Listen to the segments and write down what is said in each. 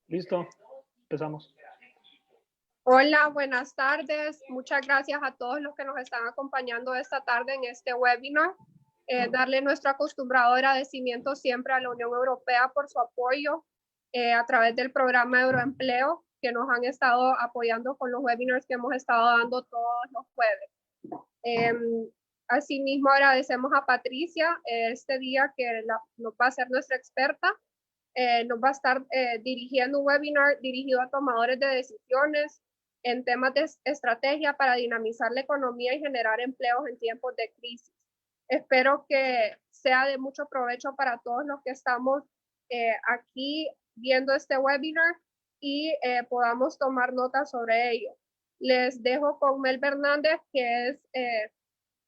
Listo, empezamos. Hola, buenas tardes. Muchas gracias a todos los que nos están acompañando esta tarde en este webinar. Darle nuestro acostumbrado agradecimiento siempre a la Unión Europea por su apoyo a través del programa Euroempleo, que nos han estado apoyando con los webinars que hemos estado dando todos los jueves. Asimismo, agradecemos a Patricia este día que nos va a ser nuestra experta. Nos va a estar dirigiendo un webinar dirigido a tomadores de decisiones en temas de estrategia para dinamizar la economía y generar empleos en tiempos de crisis. Espero que sea de mucho provecho para todos los que estamos aquí viendo este webinar y podamos tomar notas sobre ello. Les dejo con Mel Fernández, que es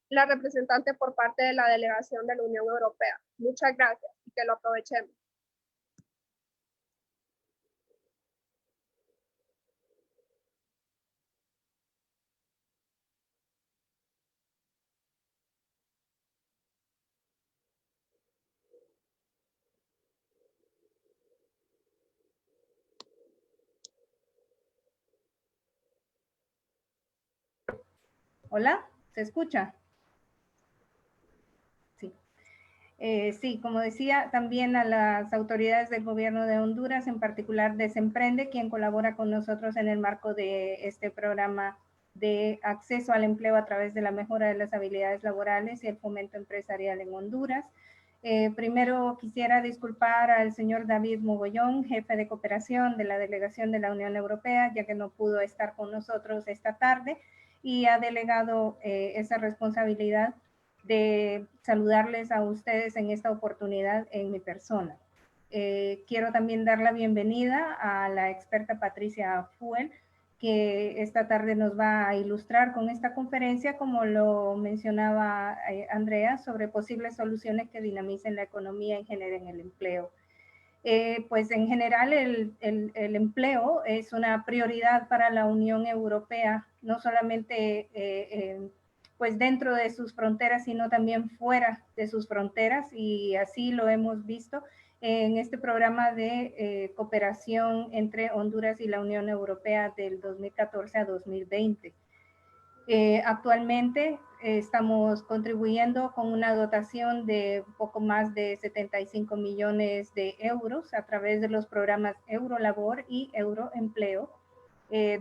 la representante por parte de la delegación de la Unión Europea. Muchas gracias y que lo aprovechemos. Hola, ¿se escucha? Sí. Sí, como decía, también a las autoridades del gobierno de Honduras, en particular Desemprende, quien colabora con nosotros en el marco de este programa de acceso al empleo a través de la mejora de las habilidades laborales y el fomento empresarial en Honduras. Primero quisiera disculpar al señor David Mogollón, jefe de cooperación de la delegación de la Unión Europea, ya que no pudo estar con nosotros esta tarde y ha delegado esa responsabilidad de saludarles a ustedes en esta oportunidad en mi persona. Quiero también dar la bienvenida a la experta Patricia Fuel, que esta tarde nos va a ilustrar con esta conferencia, como lo mencionaba Andrea, sobre posibles soluciones que dinamicen la economía y generen el empleo. Pues en general el empleo es una prioridad para la Unión Europea, no solamente pues dentro de sus fronteras, sino también fuera de sus fronteras, y así lo hemos visto en este programa de cooperación entre Honduras y la Unión Europea del 2014 a 2020. Actualmente estamos contribuyendo con una dotación de poco más de 75 millones de euros a través de los programas Eurolabor y Euroempleo,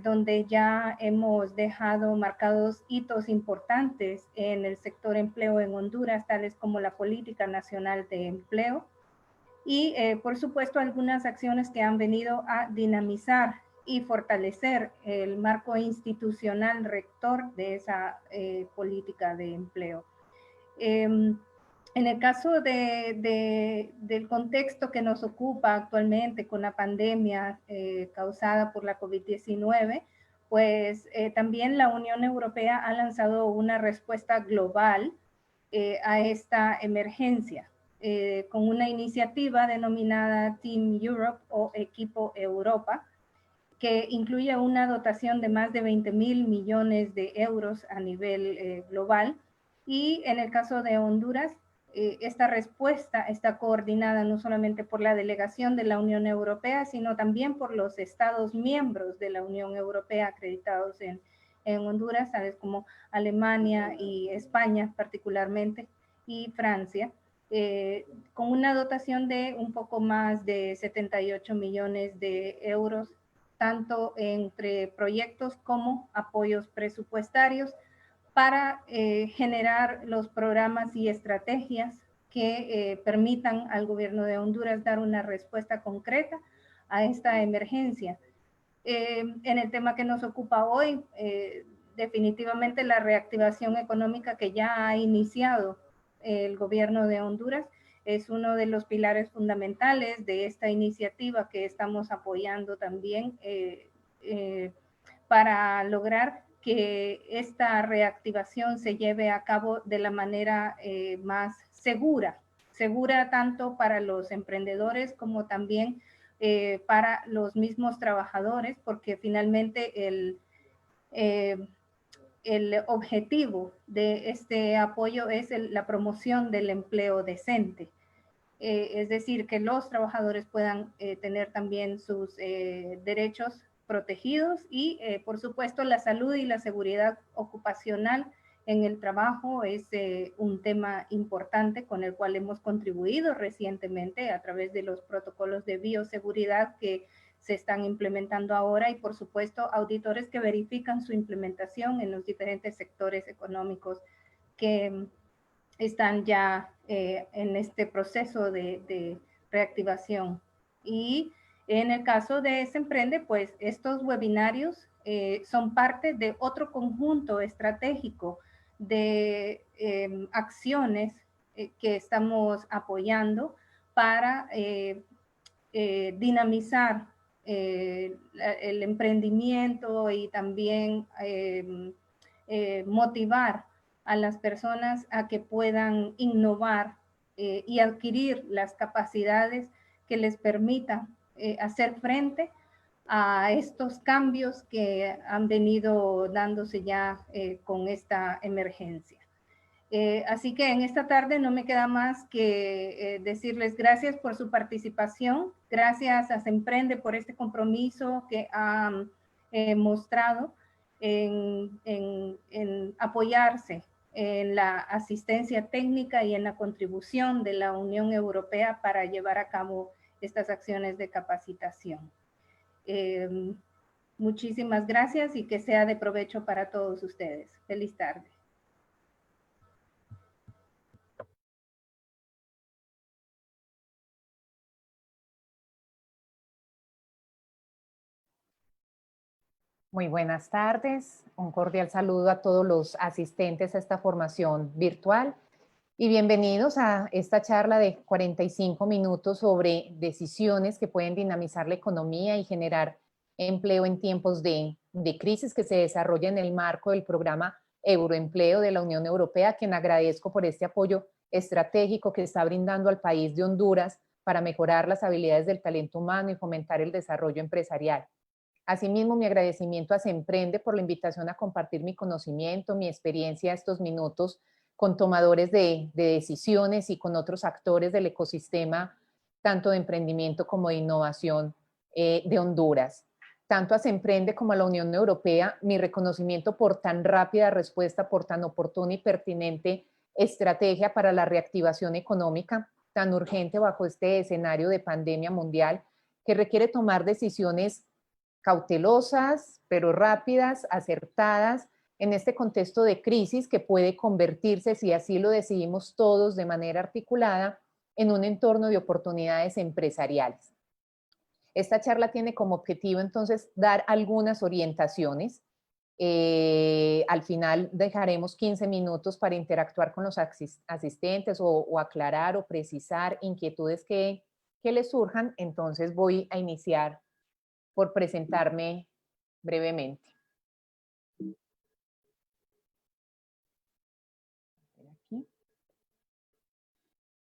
donde ya hemos dejado marcados hitos importantes en el sector empleo en Honduras, tales como la Política Nacional de Empleo y, por supuesto, algunas acciones que han venido a dinamizar y fortalecer el marco institucional rector de esa política de empleo. En el caso del contexto que nos ocupa actualmente con la pandemia causada por la COVID-19, pues también la Unión Europea ha lanzado una respuesta global a esta emergencia con una iniciativa denominada Team Europe o Equipo Europa, que incluye una dotación de más de 20.000 millones de euros a nivel global. Y en el caso de Honduras, esta respuesta está coordinada no solamente por la delegación de la Unión Europea, sino también por los Estados miembros de la Unión Europea acreditados en Honduras, tales como Alemania y España particularmente, y Francia, con una dotación de un poco más de 78 millones de euros, tanto entre proyectos como apoyos presupuestarios para generar los programas y estrategias que permitan al gobierno de Honduras dar una respuesta concreta a esta emergencia. En el tema que nos ocupa hoy, definitivamente la reactivación económica que ya ha iniciado el gobierno de Honduras es uno de los pilares fundamentales de esta iniciativa que estamos apoyando también para lograr que esta reactivación se lleve a cabo de la manera más segura tanto para los emprendedores como también para los mismos trabajadores, porque finalmente el objetivo de este apoyo es la promoción del empleo decente. es decir, que los trabajadores puedan tener también sus derechos protegidos y, por supuesto, la salud y la seguridad ocupacional en el trabajo es un tema importante con el cual hemos contribuido recientemente a través de los protocolos de bioseguridad que se están implementando ahora y, por supuesto, auditores que verifican su implementación en los diferentes sectores económicos que están ya en este proceso de reactivación. Y en el caso de Semprende, pues estos webinarios son parte de otro conjunto estratégico de acciones que estamos apoyando para dinamizar el emprendimiento y también motivar a las personas a que puedan innovar y adquirir las capacidades que les permitan hacer frente a estos cambios que han venido dándose ya con esta emergencia. Así que en esta tarde no me queda más que decirles gracias por su participación, gracias a Semprende por este compromiso que ha mostrado en apoyarse en la asistencia técnica y en la contribución de la Unión Europea para llevar a cabo estas acciones de capacitación. Muchísimas gracias y que sea de provecho para todos ustedes. Feliz tarde. Muy buenas tardes, un cordial saludo a todos los asistentes a esta formación virtual y bienvenidos a esta charla de 45 minutos sobre decisiones que pueden dinamizar la economía y generar empleo en tiempos de crisis que se desarrolla en el marco del programa Euroempleo de la Unión Europea, a quien agradezco por este apoyo estratégico que está brindando al país de Honduras para mejorar las habilidades del talento humano y fomentar el desarrollo empresarial. Asimismo, mi agradecimiento a Semprende por la invitación a compartir mi conocimiento, mi experiencia estos minutos con tomadores de decisiones y con otros actores del ecosistema, tanto de emprendimiento como de innovación de Honduras. Tanto a Semprende como a la Unión Europea, mi reconocimiento por tan rápida respuesta, por tan oportuna y pertinente estrategia para la reactivación económica, tan urgente bajo este escenario de pandemia mundial, que requiere tomar decisiones cautelosas, pero rápidas, acertadas, en este contexto de crisis que puede convertirse, si así lo decidimos todos de manera articulada, en un entorno de oportunidades empresariales. Esta charla tiene como objetivo entonces dar algunas orientaciones. Al final dejaremos 15 minutos para interactuar con los asistentes o aclarar o precisar inquietudes que les surjan. Entonces voy a iniciar por presentarme brevemente.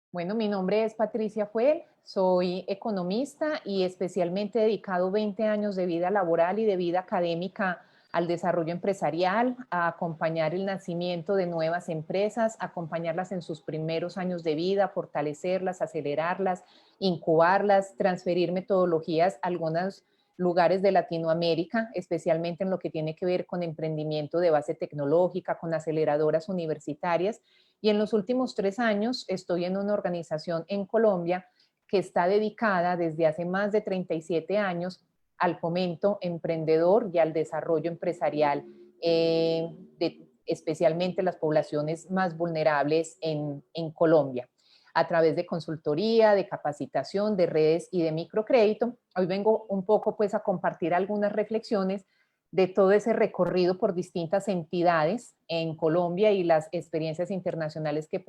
Bueno, mi nombre es Patricia Fuel, soy economista y especialmente dedicado 20 años de vida laboral y de vida académica al desarrollo empresarial, a acompañar el nacimiento de nuevas empresas, acompañarlas en sus primeros años de vida, fortalecerlas, acelerarlas, incubarlas, transferir metodologías a algunos lugares de Latinoamérica, especialmente en lo que tiene que ver con emprendimiento de base tecnológica, con aceleradoras universitarias. Y en los últimos 3 años estoy en una organización en Colombia que está dedicada desde hace más de 37 años al fomento emprendedor y al desarrollo empresarial de especialmente las poblaciones más vulnerables en Colombia, a través de consultoría, de capacitación, de redes y de microcrédito. Hoy vengo un poco pues a compartir algunas reflexiones de todo ese recorrido por distintas entidades en Colombia y las experiencias internacionales que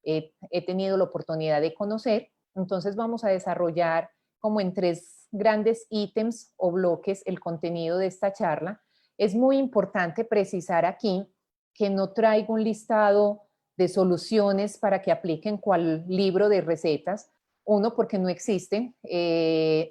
he tenido la oportunidad de conocer. Entonces vamos a desarrollar como en 3 grandes ítems o bloques el contenido de esta charla. Es muy importante precisar aquí que no traigo un listado de soluciones para que apliquen cual libro de recetas. Uno, porque no existe.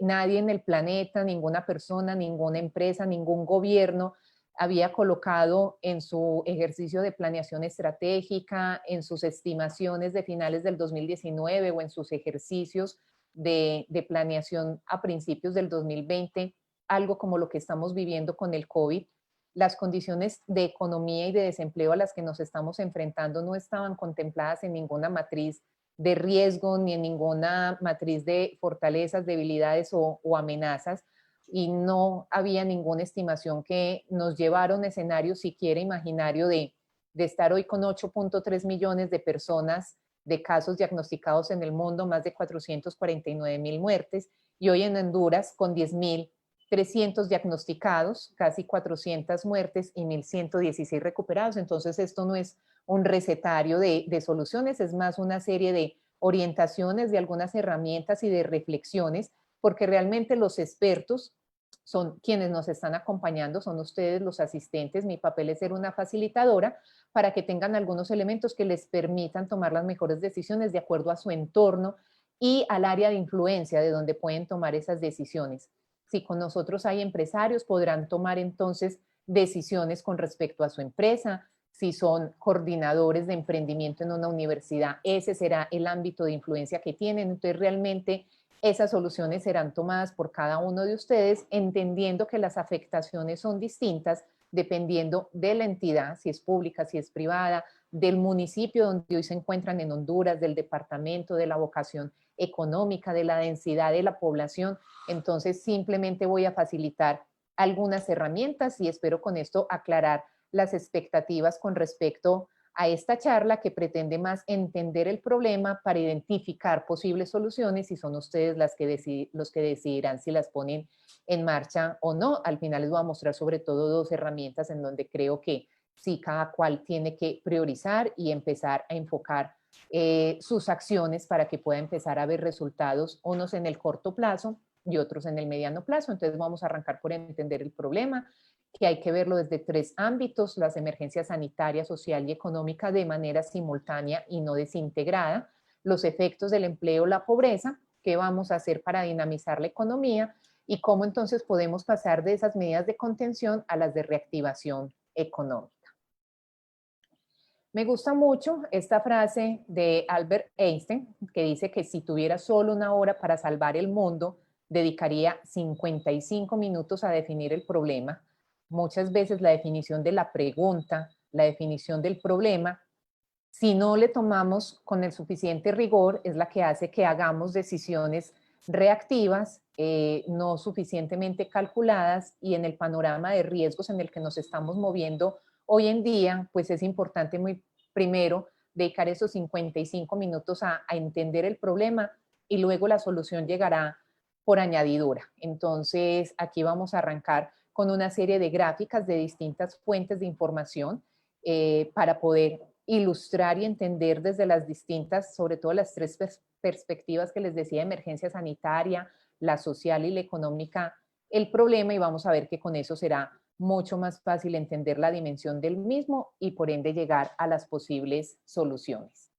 Nadie en el planeta, ninguna persona, ninguna empresa, ningún gobierno había colocado en su ejercicio de planeación estratégica, en sus estimaciones de finales del 2019 o en sus ejercicios de planeación a principios del 2020, algo como lo que estamos viviendo con el COVID. Las condiciones de economía y de desempleo a las que nos estamos enfrentando no estaban contempladas en ninguna matriz de riesgo ni en ninguna matriz de fortalezas, debilidades o amenazas, y no había ninguna estimación que nos llevara a un escenario siquiera imaginario de estar hoy con 8.3 millones de personas de casos diagnosticados en el mundo, más de 449,000 muertes, y hoy en Honduras con 10,300 diagnosticados, casi 400 muertes y 1,116 recuperados. Entonces esto no es un recetario de soluciones, es más una serie de orientaciones, de algunas herramientas y de reflexiones, porque realmente los expertos son quienes nos están acompañando, son ustedes los asistentes. Mi papel es ser una facilitadora para que tengan algunos elementos que les permitan tomar las mejores decisiones de acuerdo a su entorno y al área de influencia de donde pueden tomar esas decisiones. Si con nosotros hay empresarios, podrán tomar entonces decisiones con respecto a su empresa. Si son coordinadores de emprendimiento en una universidad, ese será el ámbito de influencia que tienen. Entonces realmente esas soluciones serán tomadas por cada uno de ustedes, entendiendo que las afectaciones son distintas dependiendo de la entidad, si es pública, si es privada, del municipio donde hoy se encuentran en Honduras, del departamento, de la vocación económica, de la densidad de la población. Entonces simplemente voy a facilitar algunas herramientas y espero con esto aclarar las expectativas con respecto a esta charla, que pretende más entender el problema para identificar posibles soluciones, y son ustedes los que decidirán si las ponen en marcha o no. Al final les voy a mostrar sobre todo 2 herramientas en donde creo que sí, cada cual tiene que priorizar y empezar a enfocar sus acciones para que pueda empezar a ver resultados, unos en el corto plazo y otros en el mediano plazo. Entonces vamos a arrancar por entender el problema, que hay que verlo desde 3 ámbitos: las emergencias sanitaria, social y económica de manera simultánea y no desintegrada, los efectos del empleo, la pobreza, qué vamos a hacer para dinamizar la economía y cómo entonces podemos pasar de esas medidas de contención a las de reactivación económica. Me gusta mucho esta frase de Albert Einstein, que dice que si tuviera solo 1 hora para salvar el mundo, dedicaría 55 minutos a definir el problema. Muchas veces la definición de la pregunta, la definición del problema, si no le tomamos con el suficiente rigor, es la que hace que hagamos decisiones reactivas, no suficientemente calculadas, y en el panorama de riesgos en el que nos estamos moviendo hoy en día, pues es importante muy primero dedicar esos 55 minutos a entender el problema, y luego la solución llegará por añadidura. Entonces aquí vamos a arrancar con una serie de gráficas de distintas fuentes de información para poder ilustrar y entender desde las distintas, sobre todo las 3 perspectivas que les decía: emergencia sanitaria, la social y la económica, el problema, y vamos a ver que con eso será mucho más fácil entender la dimensión del mismo y por ende llegar a las posibles soluciones.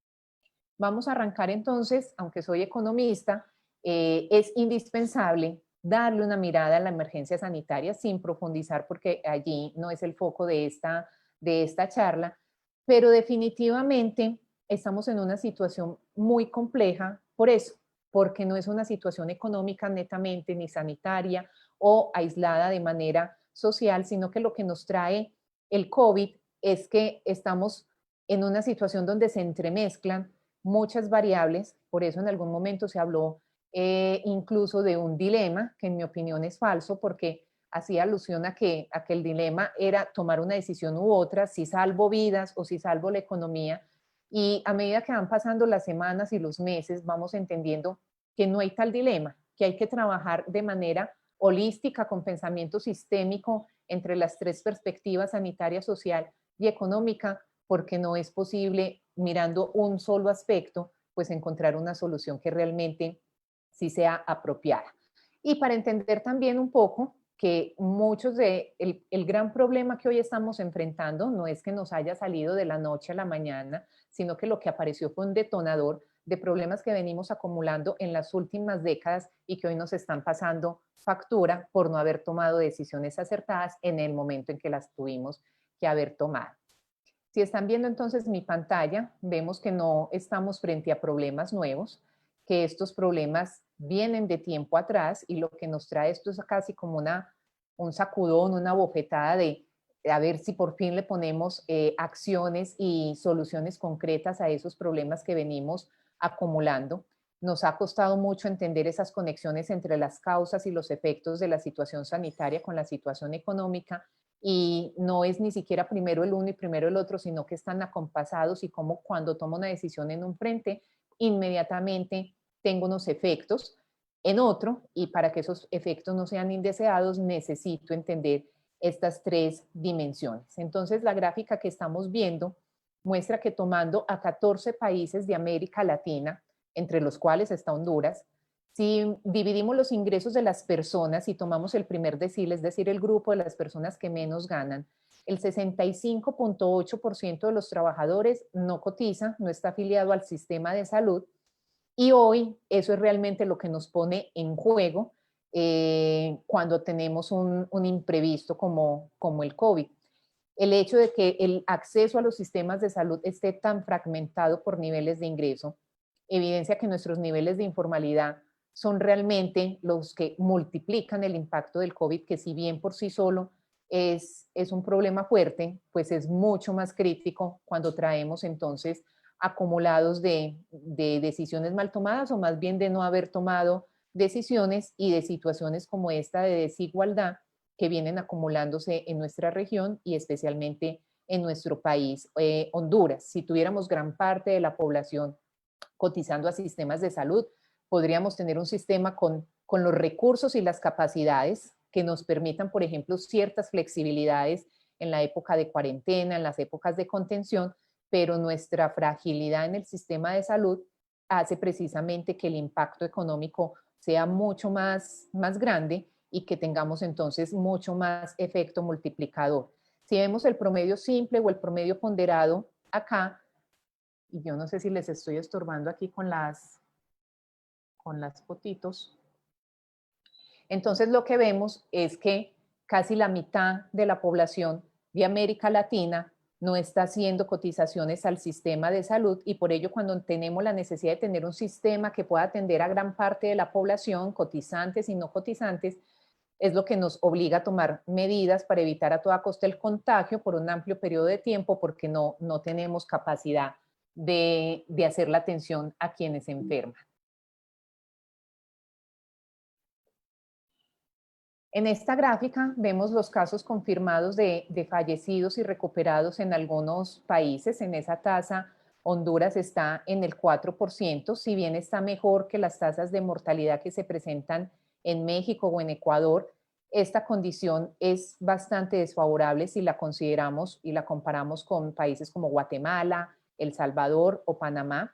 Vamos a arrancar entonces. Aunque soy economista, es indispensable darle una mirada a la emergencia sanitaria sin profundizar, porque allí no es el foco de esta charla, pero definitivamente estamos en una situación muy compleja por eso, porque no es una situación económica netamente ni sanitaria o aislada de manera social, sino que lo que nos trae el COVID es que estamos en una situación donde se entremezclan muchas variables. Por eso en algún momento se habló incluso de un dilema, que en mi opinión es falso, porque hacía alusión a que el dilema era tomar una decisión u otra, si salvo vidas o si salvo la economía. Y a medida que van pasando las semanas y los meses, vamos entendiendo que no hay tal dilema, que hay que trabajar de manera holística, con pensamiento sistémico entre las 3 perspectivas: sanitaria, social y económica, porque no es posible, mirando un solo aspecto, pues encontrar una solución que realmente sí sea apropiada. Y para entender también un poco que muchos el gran problema que hoy estamos enfrentando no es que nos haya salido de la noche a la mañana, sino que lo que apareció fue un detonador de problemas que venimos acumulando en las últimas décadas y que hoy nos están pasando factura por no haber tomado decisiones acertadas en el momento en que las tuvimos que haber tomado. Si están viendo entonces mi pantalla, vemos que no estamos frente a problemas nuevos, que estos problemas vienen de tiempo atrás y lo que nos trae esto es casi como un sacudón, una bofetada de a ver si por fin le ponemos acciones y soluciones concretas a esos problemas que venimos acumulando. Nos ha costado mucho entender esas conexiones entre las causas y los efectos de la situación sanitaria con la situación económica, y no es ni siquiera primero el uno y primero el otro, sino que están acompasados, y como cuando tomo una decisión en un frente, inmediatamente tengo unos efectos en otro, y para que esos efectos no sean indeseados necesito entender estas tres dimensiones. Entonces la gráfica que estamos viendo muestra que tomando a 14 países de América Latina, entre los cuales está Honduras, si dividimos los ingresos de las personas y tomamos el primer decil, es decir, el grupo de las personas que menos ganan, el 65.8% de los trabajadores no cotiza, no está afiliado al sistema de salud, y hoy eso es realmente lo que nos pone en juego cuando tenemos un imprevisto como el COVID. El hecho de que el acceso a los sistemas de salud esté tan fragmentado por niveles de ingreso evidencia que nuestros niveles de informalidad son realmente los que multiplican el impacto del COVID, que si bien por sí solo es un problema fuerte, pues es mucho más crítico cuando traemos entonces acumulados de decisiones mal tomadas, o más bien de no haber tomado decisiones, y de situaciones como esta de desigualdad que vienen acumulándose en nuestra región y especialmente en nuestro país, Honduras. Si tuviéramos gran parte de la población cotizando a sistemas de salud, podríamos tener un sistema con los recursos y las capacidades que nos permitan, por ejemplo, ciertas flexibilidades en la época de cuarentena, en las épocas de contención, pero nuestra fragilidad en el sistema de salud hace precisamente que el impacto económico sea mucho más grande y que tengamos entonces mucho más efecto multiplicador. Si vemos el promedio simple o el promedio ponderado acá, y yo no sé si les estoy estorbando aquí con las fotitos, entonces lo que vemos es que casi la mitad de la población de América Latina no está haciendo cotizaciones al sistema de salud, y por ello cuando tenemos la necesidad de tener un sistema que pueda atender a gran parte de la población, cotizantes y no cotizantes, es lo que nos obliga a tomar medidas para evitar a toda costa el contagio por un amplio periodo de tiempo, porque no tenemos capacidad de hacer la atención a quienes se enferman. En esta gráfica vemos los casos confirmados de fallecidos y recuperados en algunos países. En esa tasa, Honduras está en el 4%, si bien está mejor que las tasas de mortalidad que se presentan en México o en Ecuador. Esta condición es bastante desfavorable si la consideramos y la comparamos con países como Guatemala, El Salvador o Panamá.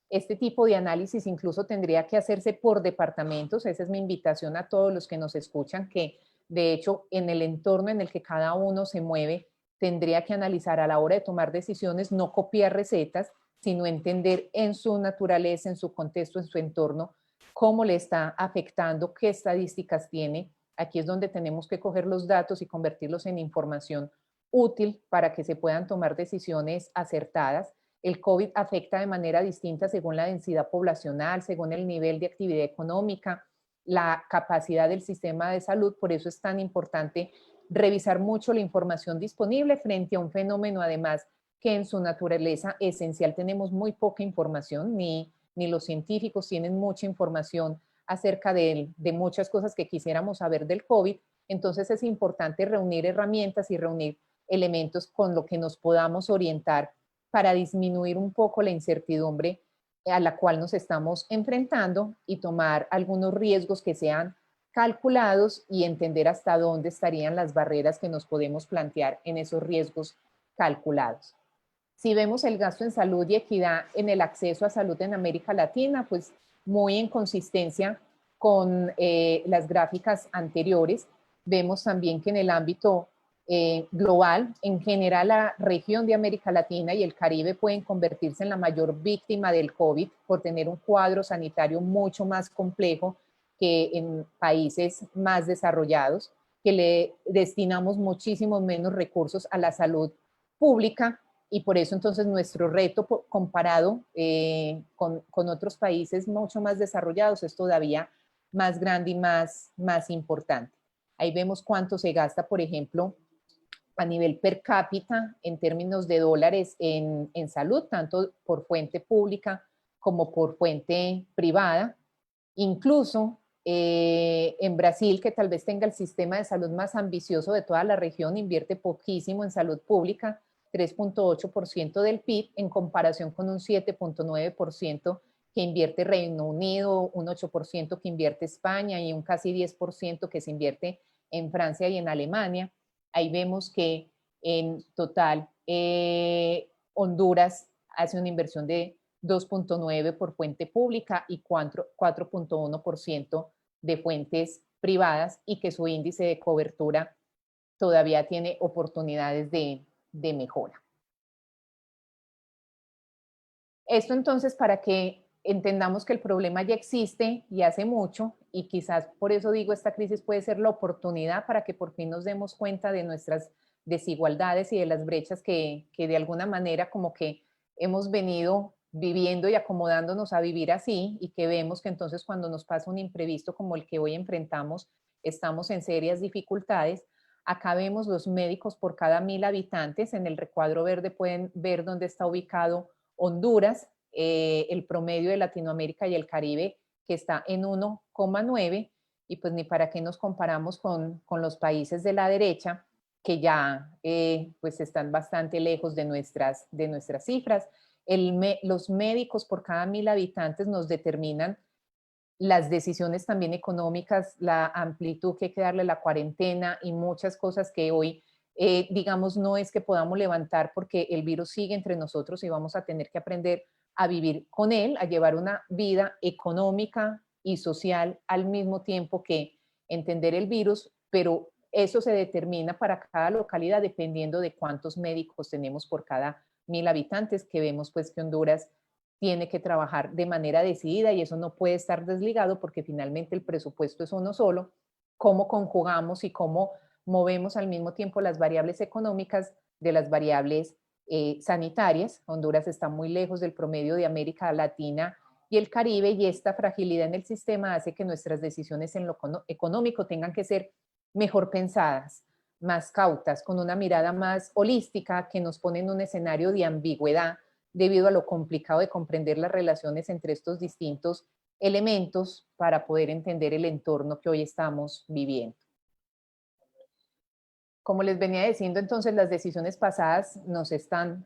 Este tipo de análisis incluso tendría que hacerse por departamentos. Esa es mi invitación a todos los que nos escuchan, que de hecho en el entorno en el que cada uno se mueve tendría que analizar a la hora de tomar decisiones, no copiar recetas, sino entender en su naturaleza, en su contexto, en su entorno, cómo le está afectando, qué estadísticas tiene. Aquí es donde tenemos que coger los datos y convertirlos en información útil para que se puedan tomar decisiones acertadas. El COVID afecta de manera distinta según la densidad poblacional, según el nivel de actividad económica, la capacidad del sistema de salud. Por eso es tan importante revisar mucho la información disponible frente a un fenómeno, además, que en su naturaleza esencial tenemos muy poca información, ni los científicos tienen mucha información acerca de muchas cosas que quisiéramos saber del COVID. Entonces es importante reunir herramientas y reunir elementos con lo que nos podamos orientar para disminuir un poco la incertidumbre a la cual nos estamos enfrentando y tomar algunos riesgos que sean calculados y entender hasta dónde estarían las barreras que nos podemos plantear en esos riesgos calculados. Si vemos el gasto en salud y equidad en el acceso a salud en América Latina, pues muy en consistencia con las gráficas anteriores. Vemos también que en el ámbito global. En general, la región de América Latina y el Caribe pueden convertirse en la mayor víctima del COVID por tener un cuadro sanitario mucho más complejo que en países más desarrollados, que le destinamos muchísimos menos recursos a la salud pública, y por eso entonces nuestro reto comparado con otros países mucho más desarrollados es todavía más grande y más importante. Ahí vemos cuánto se gasta, por ejemplo, a nivel per cápita en términos de dólares en salud, tanto por fuente pública como por fuente privada. Incluso en Brasil, que tal vez tenga el sistema de salud más ambicioso de toda la región, invierte poquísimo en salud pública, 3.8% del PIB, en comparación con un 7.9% que invierte Reino Unido, un 8% que invierte España y un casi 10% que se invierte en Francia y en Alemania. Ahí vemos que en total Honduras hace una inversión de 2.9% por fuente pública y 4.1% de fuentes privadas, y que su índice de cobertura todavía tiene oportunidades de mejora. Esto entonces para que entendamos que el problema ya existe y hace mucho, y quizás por eso digo, esta crisis puede ser la oportunidad para que por fin nos demos cuenta de nuestras desigualdades y de las brechas que de alguna manera como que hemos venido viviendo y acomodándonos a vivir así, y que vemos que entonces cuando nos pasa un imprevisto como el que hoy enfrentamos, estamos en serias dificultades. Acá vemos los médicos por cada 1.000 habitantes. En el recuadro verde pueden ver dónde está ubicado Honduras, el promedio de Latinoamérica y el Caribe, que está en 1,9, y pues ni para qué nos comparamos con los países de la derecha, que ya pues están bastante lejos de nuestras cifras. Los médicos por cada 1.000 habitantes nos determinan las decisiones también económicas, la amplitud que hay que darle a la cuarentena y muchas cosas que hoy, digamos, no es que podamos levantar porque el virus sigue entre nosotros y vamos a tener que aprender a vivir con él, a llevar una vida económica y social al mismo tiempo que entender el virus, pero eso se determina para cada localidad dependiendo de cuántos médicos tenemos por cada 1.000 habitantes, que vemos pues que Honduras tiene que trabajar de manera decidida y eso no puede estar desligado porque finalmente el presupuesto es uno solo. Cómo conjugamos y cómo movemos al mismo tiempo las variables económicas de las variables sanitarias. Honduras está muy lejos del promedio de América Latina y el Caribe, y esta fragilidad en el sistema hace que nuestras decisiones en lo económico tengan que ser mejor pensadas, más cautas, con una mirada más holística, que nos pone en un escenario de ambigüedad debido a lo complicado de comprender las relaciones entre estos distintos elementos para poder entender el entorno que hoy estamos viviendo. Como les venía diciendo, entonces las decisiones pasadas nos están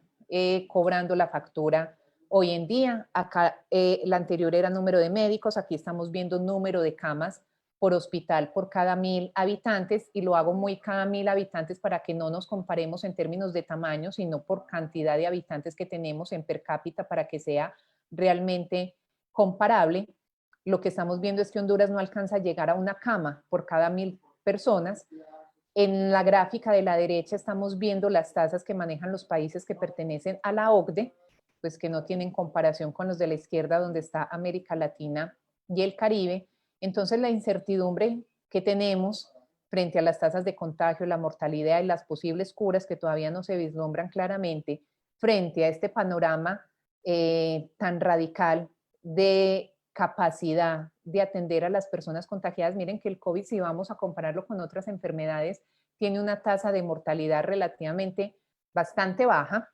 cobrando la factura hoy en día. Acá la anterior era número de médicos, aquí estamos viendo número de camas por hospital por cada 1.000 habitantes, y lo hago muy cada 1.000 habitantes para que no nos comparemos en términos de tamaño, sino por cantidad de habitantes que tenemos en per cápita para que sea realmente comparable. Lo que estamos viendo es que Honduras no alcanza a llegar a una cama por cada 1.000 personas. En la gráfica de la derecha estamos viendo las tasas que manejan los países que pertenecen a la OCDE, pues que no tienen comparación con los de la izquierda, donde está América Latina y el Caribe. Entonces la incertidumbre que tenemos frente a las tasas de contagio, la mortalidad y las posibles curas que todavía no se vislumbran claramente, frente a este panorama tan radical de capacidad de atender a las personas contagiadas. Miren que el COVID, si vamos a compararlo con otras enfermedades, tiene una tasa de mortalidad relativamente bastante baja,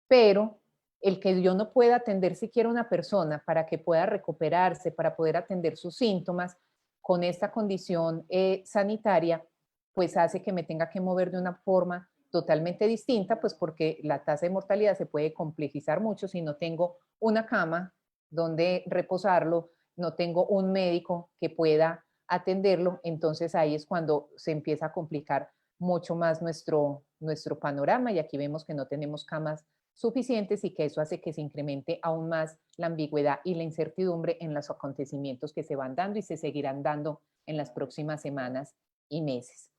pero el que yo no pueda atender siquiera una persona para que pueda recuperarse, para poder atender sus síntomas con esta condición sanitaria, pues hace que me tenga que mover de una forma totalmente distinta, pues porque la tasa de mortalidad se puede complejizar mucho si no tengo una cama donde reposarlo, no tengo un médico que pueda atenderlo. Entonces ahí es cuando se empieza a complicar mucho más nuestro panorama, y aquí vemos que no tenemos camas suficientes y que eso hace que se incremente aún más la ambigüedad y la incertidumbre en los acontecimientos que se van dando y se seguirán dando en las próximas semanas y meses.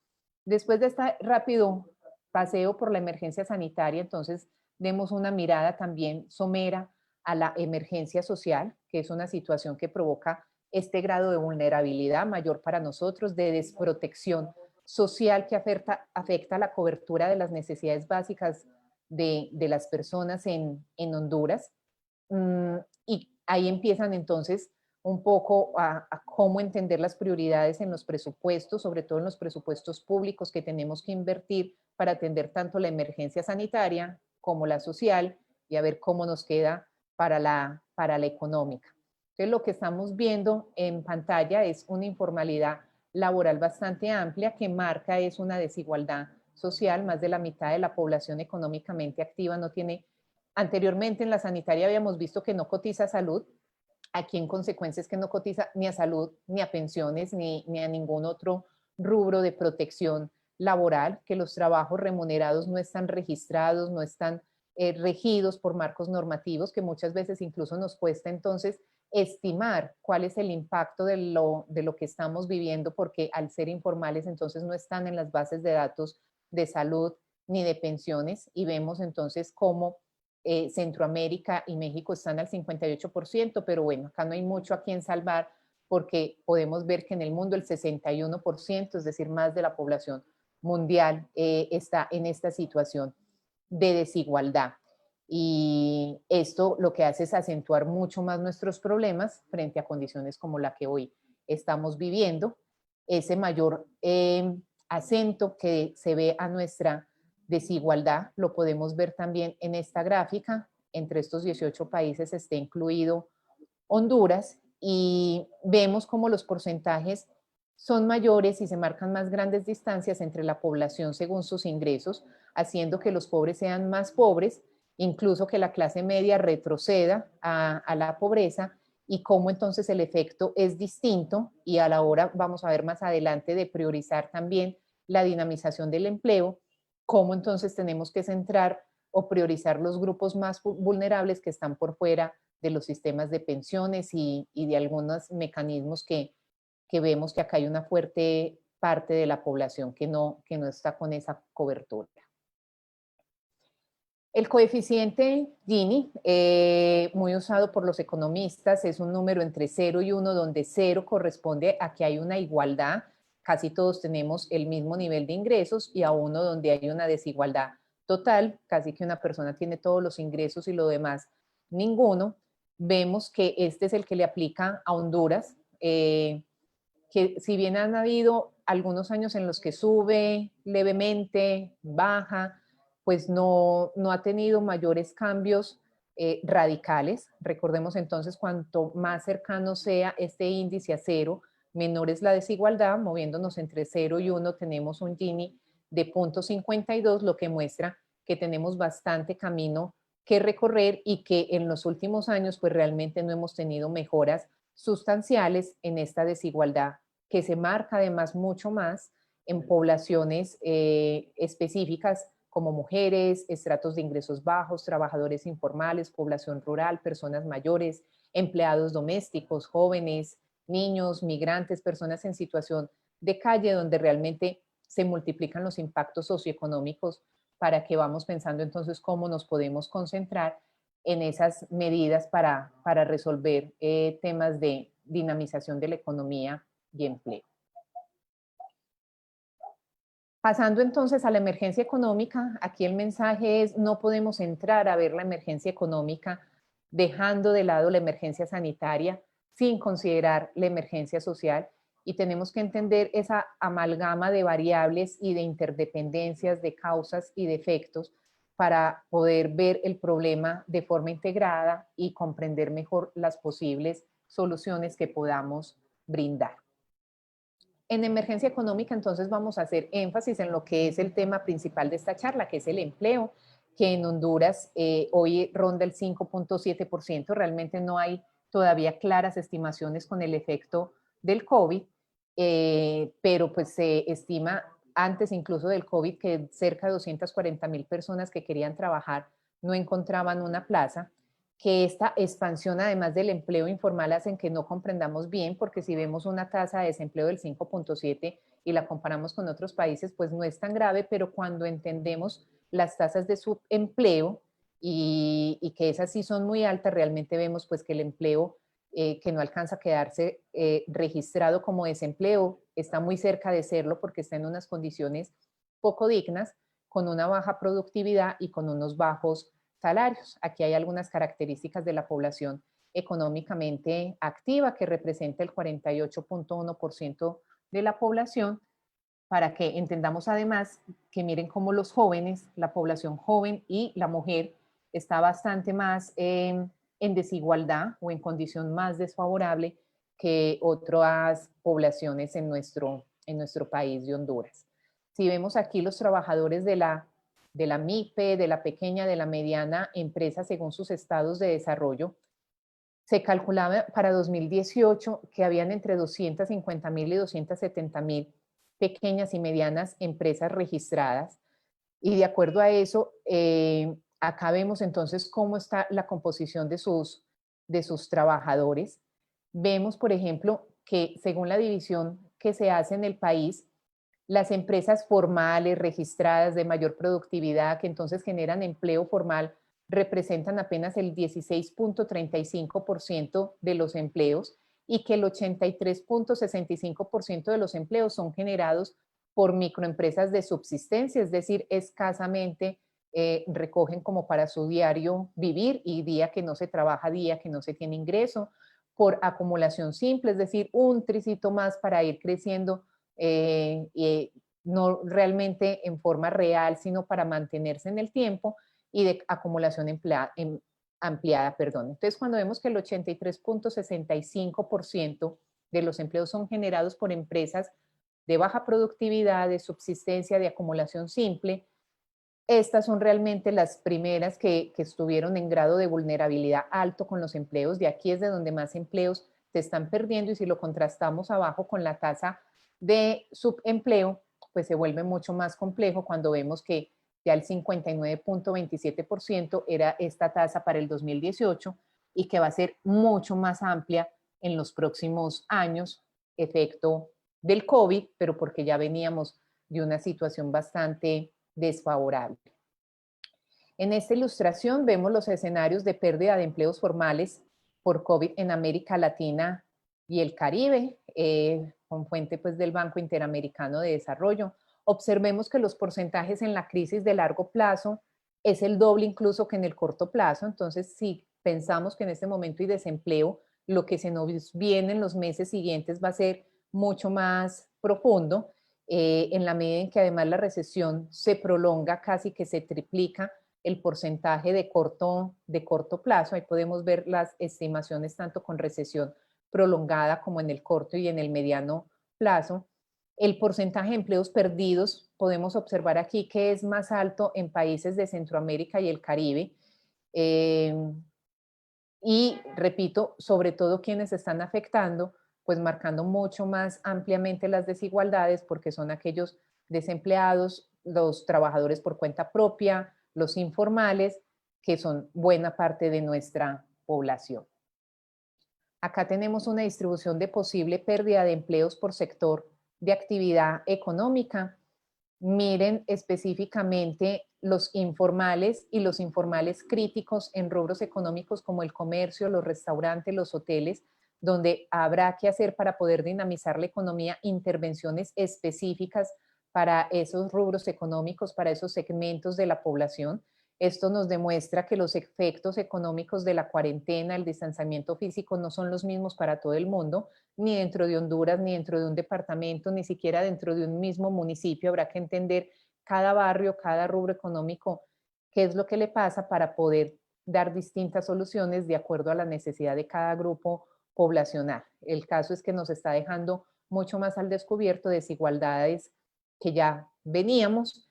Después de este rápido paseo por la emergencia sanitaria, entonces demos una mirada también somera a la emergencia social, que es una situación que provoca este grado de vulnerabilidad mayor para nosotros, de desprotección social que afecta la cobertura de las necesidades básicas de las personas en Honduras. Y ahí empiezan entonces un poco a cómo entender las prioridades en los presupuestos, sobre todo en los presupuestos públicos que tenemos que invertir para atender tanto la emergencia sanitaria como la social y a ver cómo nos queda para la económica. Entonces lo que estamos viendo en pantalla es una informalidad laboral bastante amplia que marca es una desigualdad social. Más de la mitad de la población económicamente activa no tiene. Anteriormente en la sanitaria habíamos visto que no cotiza salud, aquí en consecuencia es que no cotiza ni a salud, ni a pensiones, ni a ningún otro rubro de protección laboral, que los trabajos remunerados no están registrados, no están regidos por marcos normativos, que muchas veces incluso nos cuesta entonces estimar cuál es el impacto de lo que estamos viviendo, porque al ser informales entonces no están en las bases de datos de salud ni de pensiones, y vemos entonces cómo Centroamérica y México están al 58%, pero bueno, acá no hay mucho a quien salvar porque podemos ver que en el mundo el 61%, es decir, más de la población mundial está en esta situación de desigualdad. Y esto lo que hace es acentuar mucho más nuestros problemas frente a condiciones como la que hoy estamos viviendo. Ese mayor acento que se ve a nuestra desigualdad lo podemos ver también en esta gráfica. Entre estos 18 países está incluido Honduras y vemos cómo los porcentajes son mayores y se marcan más grandes distancias entre la población según sus ingresos, haciendo que los pobres sean más pobres, incluso que la clase media retroceda a la pobreza, y cómo entonces el efecto es distinto. Y a la hora, vamos a ver más adelante, de priorizar también la dinamización del empleo, cómo entonces tenemos que centrar o priorizar los grupos más vulnerables que están por fuera de los sistemas de pensiones y de algunos mecanismos que vemos que acá hay una fuerte parte de la población que no está con esa cobertura. El coeficiente Gini, muy usado por los economistas, es un número entre 0 y 1, donde 0 corresponde a que hay una igualdad, casi todos tenemos el mismo nivel de ingresos, y a 1 donde hay una desigualdad total, casi que una persona tiene todos los ingresos y lo demás ninguno. Vemos que este es el que le aplica a Honduras, que si bien han habido algunos años en los que sube levemente, baja, pues no ha tenido mayores cambios radicales. Recordemos entonces, cuanto más cercano sea este índice a 0, menor es la desigualdad. Moviéndonos entre 0 y 1 tenemos un Gini de 0.52, lo que muestra que tenemos bastante camino que recorrer y que en los últimos años pues realmente no hemos tenido mejoras sustanciales en esta desigualdad, que se marca además mucho más en poblaciones específicas como mujeres, estratos de ingresos bajos, trabajadores informales, población rural, personas mayores, empleados domésticos, jóvenes, niños, migrantes, personas en situación de calle, donde realmente se multiplican los impactos socioeconómicos, para que vamos pensando entonces cómo nos podemos concentrar en esas medidas para resolver temas de dinamización de la economía y empleo. Pasando entonces a la emergencia económica, aquí el mensaje es: no podemos entrar a ver la emergencia económica dejando de lado la emergencia sanitaria, sin considerar la emergencia social, y tenemos que entender esa amalgama de variables y de interdependencias, de causas y de efectos, para poder ver el problema de forma integrada y comprender mejor las posibles soluciones que podamos brindar. En emergencia económica, entonces, vamos a hacer énfasis en lo que es el tema principal de esta charla, que es el empleo, que en Honduras hoy ronda el 5.7%. Realmente no hay todavía claras estimaciones con el efecto del COVID, pero pues se estima, antes incluso del COVID, que cerca de 240,000 personas que querían trabajar no encontraban una plaza, que esta expansión, además del empleo informal, hacen que no comprendamos bien, porque si vemos una tasa de desempleo del 5.7 y la comparamos con otros países, pues no es tan grave, pero cuando entendemos las tasas de subempleo y que esas sí son muy altas, realmente vemos pues que el empleo que no alcanza a quedarse registrado como desempleo está muy cerca de serlo porque está en unas condiciones poco dignas, con una baja productividad y con unos bajos salarios. Aquí hay algunas características de la población económicamente activa, que representa el 48.1% de la población, para que entendamos además que miren cómo los jóvenes, la población joven y la mujer está bastante más en desigualdad o en condición más desfavorable que otras poblaciones en nuestro país de Honduras. Si vemos aquí los trabajadores de la MIPE, de la pequeña, de la mediana empresa según sus estados de desarrollo, se calculaba para 2018 que habían entre 250.000 y 270.000 pequeñas y medianas empresas registradas. Y de acuerdo a eso, acá vemos entonces cómo está la composición de sus trabajadores. Vemos, por ejemplo, que según la división que se hace en el país, las empresas formales registradas de mayor productividad, que entonces generan empleo formal, representan apenas el 16.35% de los empleos y que el 83.65% de los empleos son generados por microempresas de subsistencia, es decir, escasamente recogen como para su diario vivir y día que no se trabaja, día que no se tiene ingreso, por acumulación simple, es decir, un tricito más para ir creciendo, no realmente en forma real, sino para mantenerse en el tiempo, y de acumulación ampliada. Entonces, cuando vemos que el 83.65% de los empleos son generados por empresas de baja productividad, de subsistencia, de acumulación simple, estas son realmente las primeras que estuvieron en grado de vulnerabilidad alto con los empleos. De aquí es de donde más empleos se están perdiendo, y si lo contrastamos abajo con la tasa de subempleo, pues se vuelve mucho más complejo cuando vemos que ya el 59.27% era esta tasa para el 2018 y que va a ser mucho más amplia en los próximos años, efecto del COVID, pero porque ya veníamos de una situación bastante desfavorable. En esta ilustración vemos los escenarios de pérdida de empleos formales por COVID en América Latina y el Caribe, con fuente pues del Banco Interamericano de Desarrollo. Observemos que los porcentajes en la crisis de largo plazo es el doble incluso que en el corto plazo. Entonces, si pensamos que en este momento hay desempleo, lo que se nos viene en los meses siguientes va a ser mucho más profundo, en la medida en que además la recesión se prolonga, casi que se triplica el porcentaje de corto plazo. Ahí podemos ver las estimaciones tanto con recesión prolongada como en el corto y en el mediano plazo. El porcentaje de empleos perdidos podemos observar aquí que es más alto en países de Centroamérica y el Caribe. Y repito, sobre todo quienes están afectando, pues marcando mucho más ampliamente las desigualdades, porque son aquellos desempleados, los trabajadores por cuenta propia, los informales, que son buena parte de nuestra población. Acá tenemos una distribución de posible pérdida de empleos por sector de actividad económica. Miren específicamente los informales y los informales críticos en rubros económicos como el comercio, los restaurantes, los hoteles, donde habrá que hacer para poder dinamizar la economía intervenciones específicas para esos rubros económicos, para esos segmentos de la población. Esto nos demuestra que los efectos económicos de la cuarentena, el distanciamiento físico, no son los mismos para todo el mundo, ni dentro de Honduras, ni dentro de un departamento, ni siquiera dentro de un mismo municipio. Habrá que entender cada barrio, cada rubro económico, qué es lo que le pasa para poder dar distintas soluciones de acuerdo a la necesidad de cada grupo poblacional. El caso es que nos está dejando mucho más al descubierto desigualdades que ya veníamos,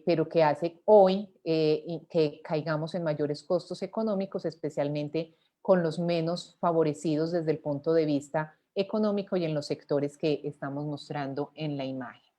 pero que hace hoy que caigamos en mayores costos económicos, especialmente con los menos favorecidos desde el punto de vista económico y en los sectores que estamos mostrando en la imagen.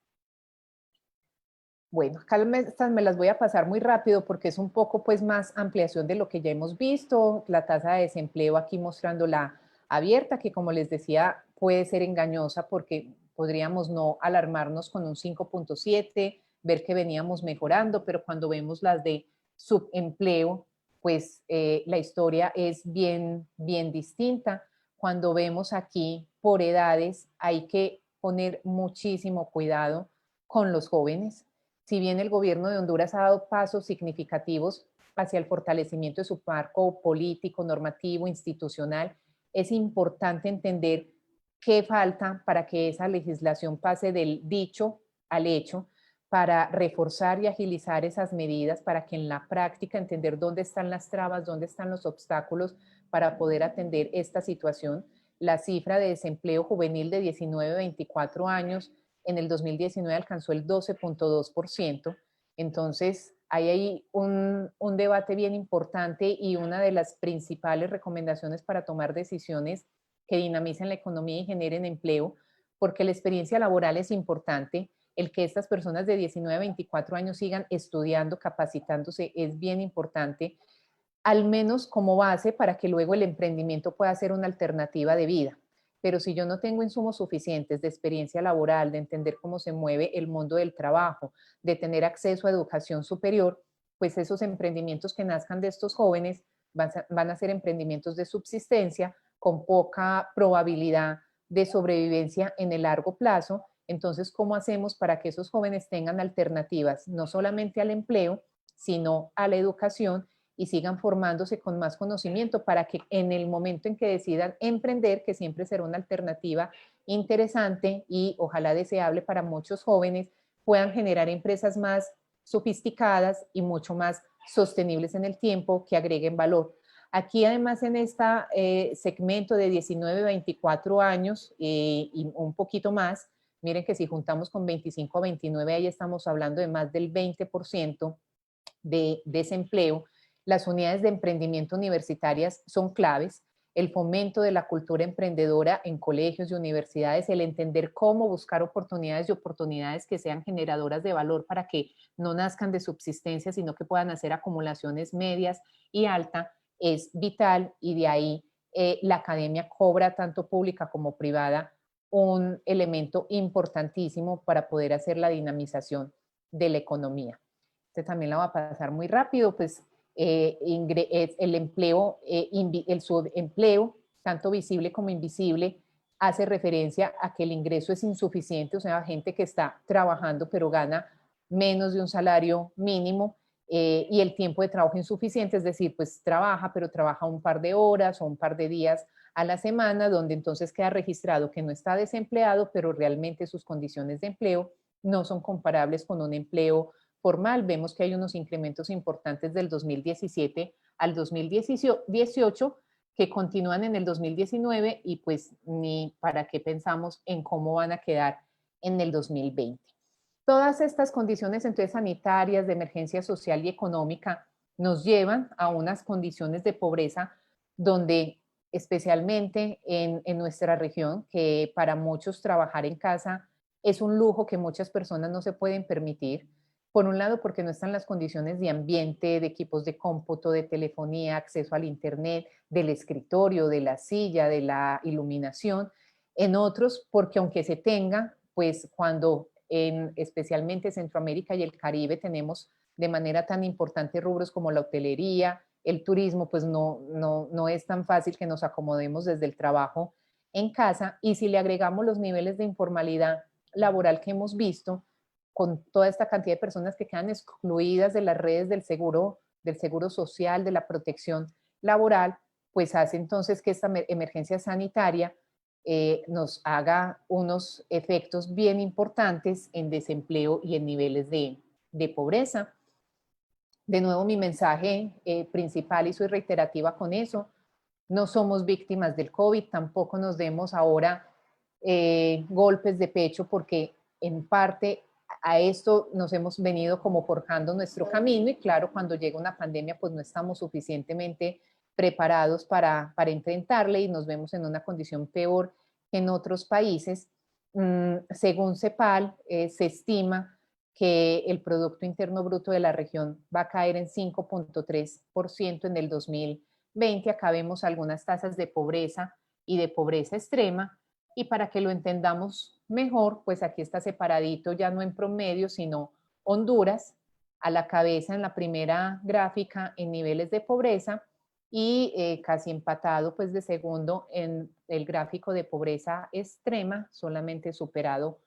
Bueno, acá estas me las voy a pasar muy rápido porque es un poco pues más ampliación de lo que ya hemos visto. La tasa de desempleo aquí mostrándola abierta, que como les decía puede ser engañosa porque podríamos no alarmarnos con un 5.7, ver que veníamos mejorando, pero cuando vemos las de subempleo, pues la historia es bien distinta. Cuando vemos aquí por edades, hay que poner muchísimo cuidado con los jóvenes. Si bien el gobierno de Honduras ha dado pasos significativos hacia el fortalecimiento de su marco político, normativo, institucional, es importante entender qué falta para que esa legislación pase del dicho al hecho, para reforzar y agilizar esas medidas, para que en la práctica entender dónde están las trabas, dónde están los obstáculos para poder atender esta situación. La cifra de desempleo juvenil de 19 a 24 años en el 2019 alcanzó el 12.2%. Entonces, hay ahí un debate bien importante y una de las principales recomendaciones para tomar decisiones que dinamicen la economía y generen empleo, porque la experiencia laboral es importante. El que estas personas de 19 a 24 años sigan estudiando, capacitándose, es bien importante, al menos como base para que luego el emprendimiento pueda ser una alternativa de vida. Pero si yo no tengo insumos suficientes de experiencia laboral, de entender cómo se mueve el mundo del trabajo, de tener acceso a educación superior, pues esos emprendimientos que nazcan de estos jóvenes van a ser emprendimientos de subsistencia con poca probabilidad de sobrevivencia en el largo plazo. Entonces, ¿cómo hacemos para que esos jóvenes tengan alternativas no solamente al empleo, sino a la educación y sigan formándose con más conocimiento para que en el momento en que decidan emprender, que siempre será una alternativa interesante y ojalá deseable para muchos jóvenes, puedan generar empresas más sofisticadas y mucho más sostenibles en el tiempo, que agreguen valor. Aquí además en este segmento de 19 a 24 años y un poquito más, miren que si juntamos con 25 a 29, ahí estamos hablando de más del 20% de desempleo. Las unidades de emprendimiento universitarias son claves. El fomento de la cultura emprendedora en colegios y universidades, el entender cómo buscar oportunidades y oportunidades que sean generadoras de valor para que no nazcan de subsistencia, sino que puedan hacer acumulaciones medias y altas, es vital, y de ahí la academia cobra, tanto pública como privada, un elemento importantísimo para poder hacer la dinamización de la economía. Este también la va a pasar muy rápido, pues el empleo, el subempleo, tanto visible como invisible, hace referencia a que el ingreso es insuficiente, o sea, gente que está trabajando pero gana menos de un salario mínimo, y el tiempo de trabajo insuficiente, es decir, pues trabaja, pero trabaja un par de horas o un par de días a la semana, donde entonces queda registrado que no está desempleado, pero realmente sus condiciones de empleo no son comparables con un empleo formal. Vemos que hay unos incrementos importantes del 2017 al 2018 que continúan en el 2019 y pues ni para qué pensamos en cómo van a quedar en el 2020. Todas estas condiciones entonces sanitarias, de emergencia social y económica, nos llevan a unas condiciones de pobreza donde especialmente en nuestra región, que para muchos trabajar en casa es un lujo que muchas personas no se pueden permitir. Por un lado, porque no están las condiciones de ambiente, de equipos de cómputo, de telefonía, acceso al internet, del escritorio, de la silla, de la iluminación. En otros, porque aunque se tenga, pues cuando especialmente Centroamérica y el Caribe tenemos de manera tan importante rubros como la hotelería, el turismo, pues no es tan fácil que nos acomodemos desde el trabajo en casa. Y si le agregamos los niveles de informalidad laboral que hemos visto, con toda esta cantidad de personas que quedan excluidas de las redes del seguro social, de la protección laboral, pues hace entonces que esta emergencia sanitaria nos haga unos efectos bien importantes en desempleo y en niveles de pobreza. De nuevo, mi mensaje principal, y soy reiterativa con eso, no somos víctimas del COVID, tampoco nos demos ahora golpes de pecho, porque en parte a esto nos hemos venido como forjando nuestro camino, y claro, cuando llega una pandemia pues no estamos suficientemente preparados para enfrentarla y nos vemos en una condición peor que en otros países. Según CEPAL, se estima que el Producto Interno Bruto de la región va a caer en 5.3% en el 2020. Acá vemos algunas tasas de pobreza y de pobreza extrema, y para que lo entendamos mejor, pues aquí está separadito, ya no en promedio, sino Honduras a la cabeza en la primera gráfica en niveles de pobreza y casi empatado pues de segundo en el gráfico de pobreza extrema, solamente superado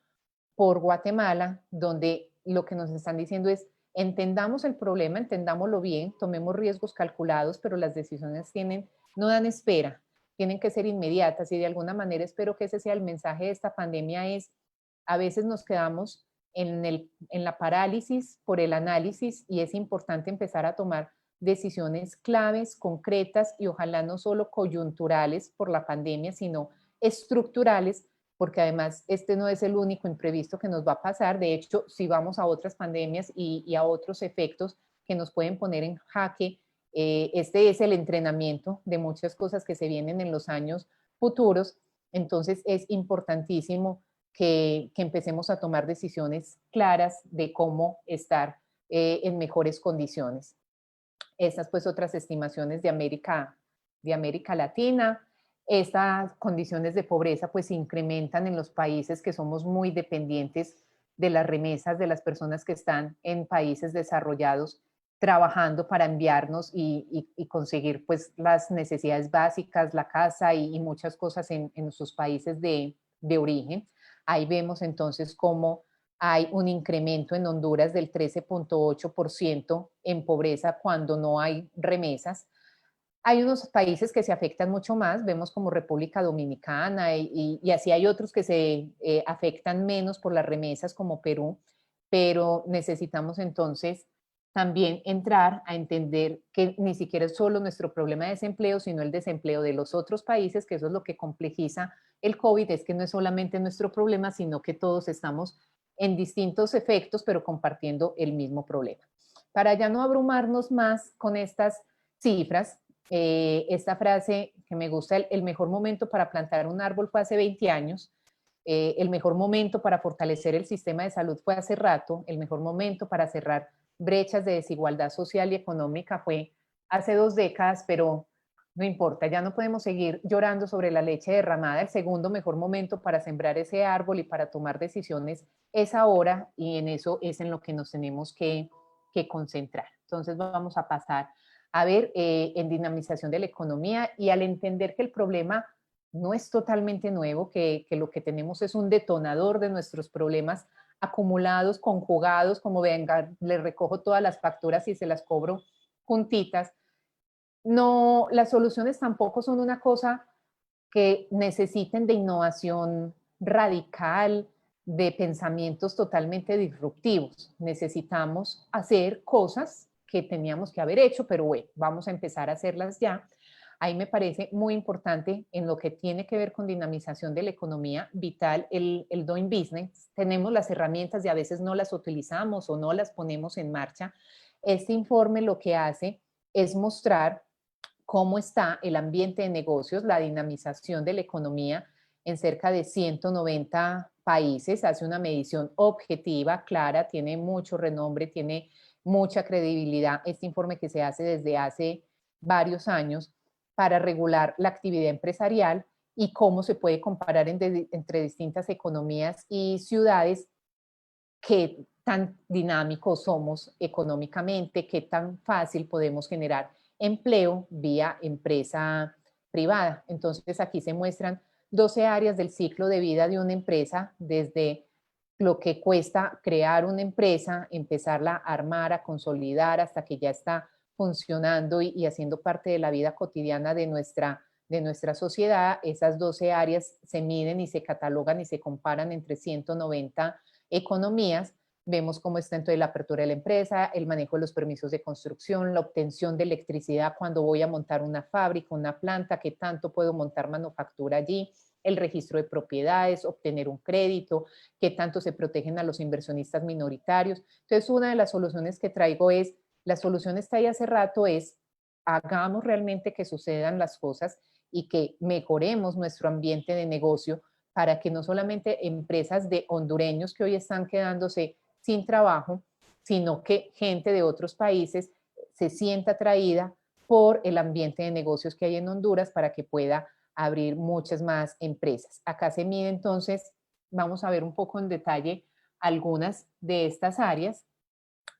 por Guatemala, donde lo que nos están diciendo es entendamos el problema, entendámoslo bien, tomemos riesgos calculados, pero las decisiones no dan espera, tienen que ser inmediatas y de alguna manera espero que ese sea el mensaje de esta pandemia es, a veces nos quedamos en la parálisis por el análisis y es importante empezar a tomar decisiones claves, concretas y ojalá no solo coyunturales por la pandemia, sino estructurales, porque además este no es el único imprevisto que nos va a pasar. De hecho, si vamos a otras pandemias y a otros efectos que nos pueden poner en jaque, este es el entrenamiento de muchas cosas que se vienen en los años futuros. Entonces es importantísimo que empecemos a tomar decisiones claras de cómo estar en mejores condiciones. Estas pues otras estimaciones de América Latina. Estas condiciones de pobreza pues se incrementan en los países que somos muy dependientes de las remesas de las personas que están en países desarrollados trabajando para enviarnos y conseguir pues las necesidades básicas, la casa y muchas cosas en sus países de origen. Ahí vemos entonces cómo hay un incremento en Honduras del 13.8% en pobreza cuando no hay remesas. Hay unos países que se afectan mucho más, vemos como República Dominicana y así hay otros que se afectan menos por las remesas como Perú, pero necesitamos entonces también entrar a entender que ni siquiera es solo nuestro problema de desempleo, sino el desempleo de los otros países, que eso es lo que complejiza el COVID, es que no es solamente nuestro problema, sino que todos estamos en distintos efectos, pero compartiendo el mismo problema. Para ya no abrumarnos más con estas cifras, esta frase que me gusta, el mejor momento para plantar un árbol fue hace 20 años, el mejor momento para fortalecer el sistema de salud fue hace rato, el mejor momento para cerrar brechas de desigualdad social y económica fue hace 2 décadas, pero no importa, ya no podemos seguir llorando sobre la leche derramada. El segundo mejor momento para sembrar ese árbol y para tomar decisiones es ahora y en eso es en lo que nos tenemos que concentrar. Entonces vamos a pasar a ver en dinamización de la economía y al entender que el problema no es totalmente nuevo, que lo que tenemos es un detonador de nuestros problemas acumulados, conjugados, como venga, le recojo todas las facturas y se las cobro juntitas. No, las soluciones tampoco son una cosa que necesiten de innovación radical, de pensamientos totalmente disruptivos. Necesitamos hacer cosas que teníamos que haber hecho, pero bueno, vamos a empezar a hacerlas ya. Ahí me parece muy importante en lo que tiene que ver con dinamización de la economía vital, el Doing Business. Tenemos las herramientas y a veces no las utilizamos o no las ponemos en marcha. Este informe lo que hace es mostrar cómo está el ambiente de negocios, la dinamización de la economía en cerca de 190 países, hace una medición objetiva, clara, tiene mucho renombre, tiene mucha credibilidad este informe que se hace desde hace varios años para regular la actividad empresarial y cómo se puede comparar entre distintas economías y ciudades, qué tan dinámicos somos económicamente, qué tan fácil podemos generar empleo vía empresa privada. Entonces aquí se muestran 12 áreas del ciclo de vida de una empresa, desde lo que cuesta crear una empresa, empezarla a armar, a consolidar hasta que ya está funcionando y haciendo parte de la vida cotidiana de nuestra sociedad. Esas 12 áreas se miden y se catalogan y se comparan entre 190 economías. Vemos cómo está entonces la apertura de la empresa, el manejo de los permisos de construcción, la obtención de electricidad cuando voy a montar una fábrica, una planta, qué tanto puedo montar manufactura allí, el registro de propiedades, obtener un crédito, qué tanto se protegen a los inversionistas minoritarios. Entonces, una de las soluciones que traigo es, la solución está ahí hace rato, es hagamos realmente que sucedan las cosas y que mejoremos nuestro ambiente de negocio para que no solamente empresas de hondureños que hoy están quedándose sin trabajo, sino que gente de otros países se sienta atraída por el ambiente de negocios que hay en Honduras para que pueda abrir muchas más empresas. Acá se mide entonces vamos a ver un poco en detalle algunas de estas áreas.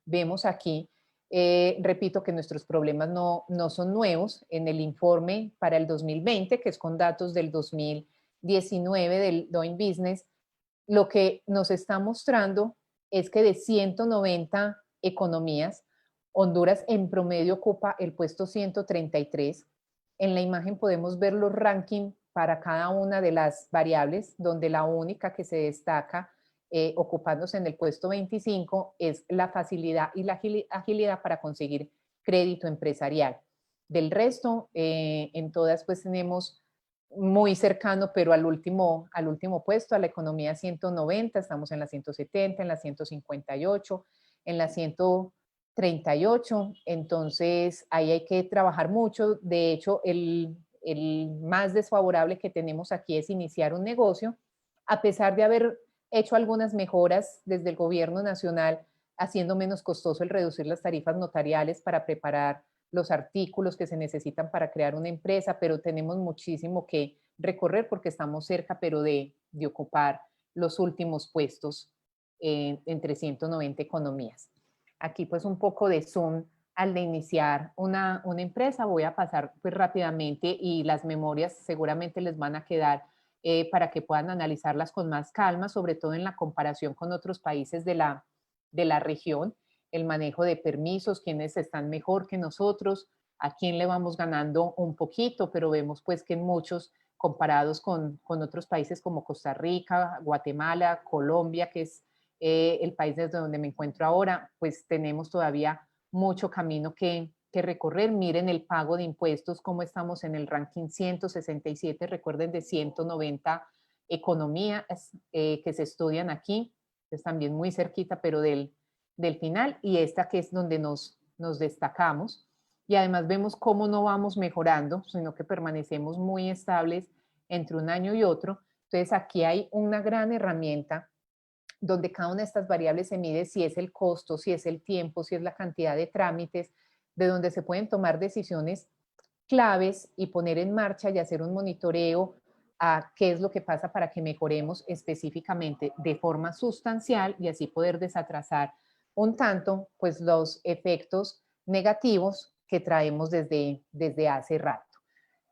Vemos aquí, repito que nuestros problemas no son nuevos. En el informe para el 2020, que es con datos del 2019 del Doing Business, lo que nos está mostrando es que de 190 economías, Honduras en promedio ocupa el puesto 133. En la imagen podemos ver los rankings para cada una de las variables, donde la única que se destaca ocupándose en el puesto 25 es la facilidad y la agilidad para conseguir crédito empresarial. Del resto, en todas pues tenemos muy cercano, pero al último puesto, a la economía 190, estamos en la 170, en la 158, en la 138, entonces ahí hay que trabajar mucho. De hecho, el más desfavorable que tenemos aquí es iniciar un negocio, a pesar de haber hecho algunas mejoras desde el gobierno nacional, haciendo menos costoso el reducir las tarifas notariales para preparar los artículos que se necesitan para crear una empresa, pero tenemos muchísimo que recorrer porque estamos cerca, pero de ocupar los últimos puestos entre 190 economías. Aquí pues un poco de zoom al de iniciar una empresa. Voy a pasar pues rápidamente y las memorias seguramente les van a quedar para que puedan analizarlas con más calma, sobre todo en la comparación con otros países de la región, el manejo de permisos, quiénes están mejor que nosotros, a quién le vamos ganando un poquito, pero vemos pues que en muchos comparados con otros países como Costa Rica, Guatemala, Colombia, que es el país desde donde me encuentro ahora, pues tenemos todavía mucho camino que recorrer. Miren el pago de impuestos, cómo estamos en el ranking 167, recuerden de 190 economías que se estudian aquí, es también muy cerquita, pero del final, y esta que es donde nos destacamos. Y además vemos cómo no vamos mejorando, sino que permanecemos muy estables entre un año y otro. Entonces aquí hay una gran herramienta donde cada una de estas variables se mide si es el costo, si es el tiempo, si es la cantidad de trámites, de donde se pueden tomar decisiones claves y poner en marcha y hacer un monitoreo a qué es lo que pasa para que mejoremos específicamente de forma sustancial y así poder desatrasar un tanto pues los efectos negativos que traemos desde hace rato.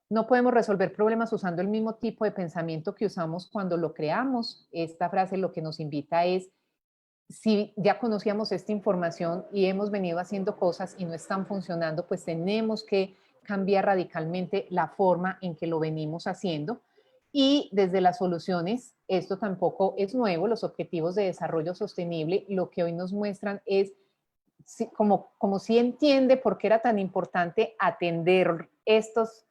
No podemos resolver problemas usando el mismo tipo de pensamiento que usamos cuando lo creamos. Esta frase lo que nos invita es, si ya conocíamos esta información y hemos venido haciendo cosas y no están funcionando, pues tenemos que cambiar radicalmente la forma en que lo venimos haciendo. Y desde las soluciones, esto tampoco es nuevo, los objetivos de desarrollo sostenible, lo que hoy nos muestran es como si entiende por qué era tan importante atender estas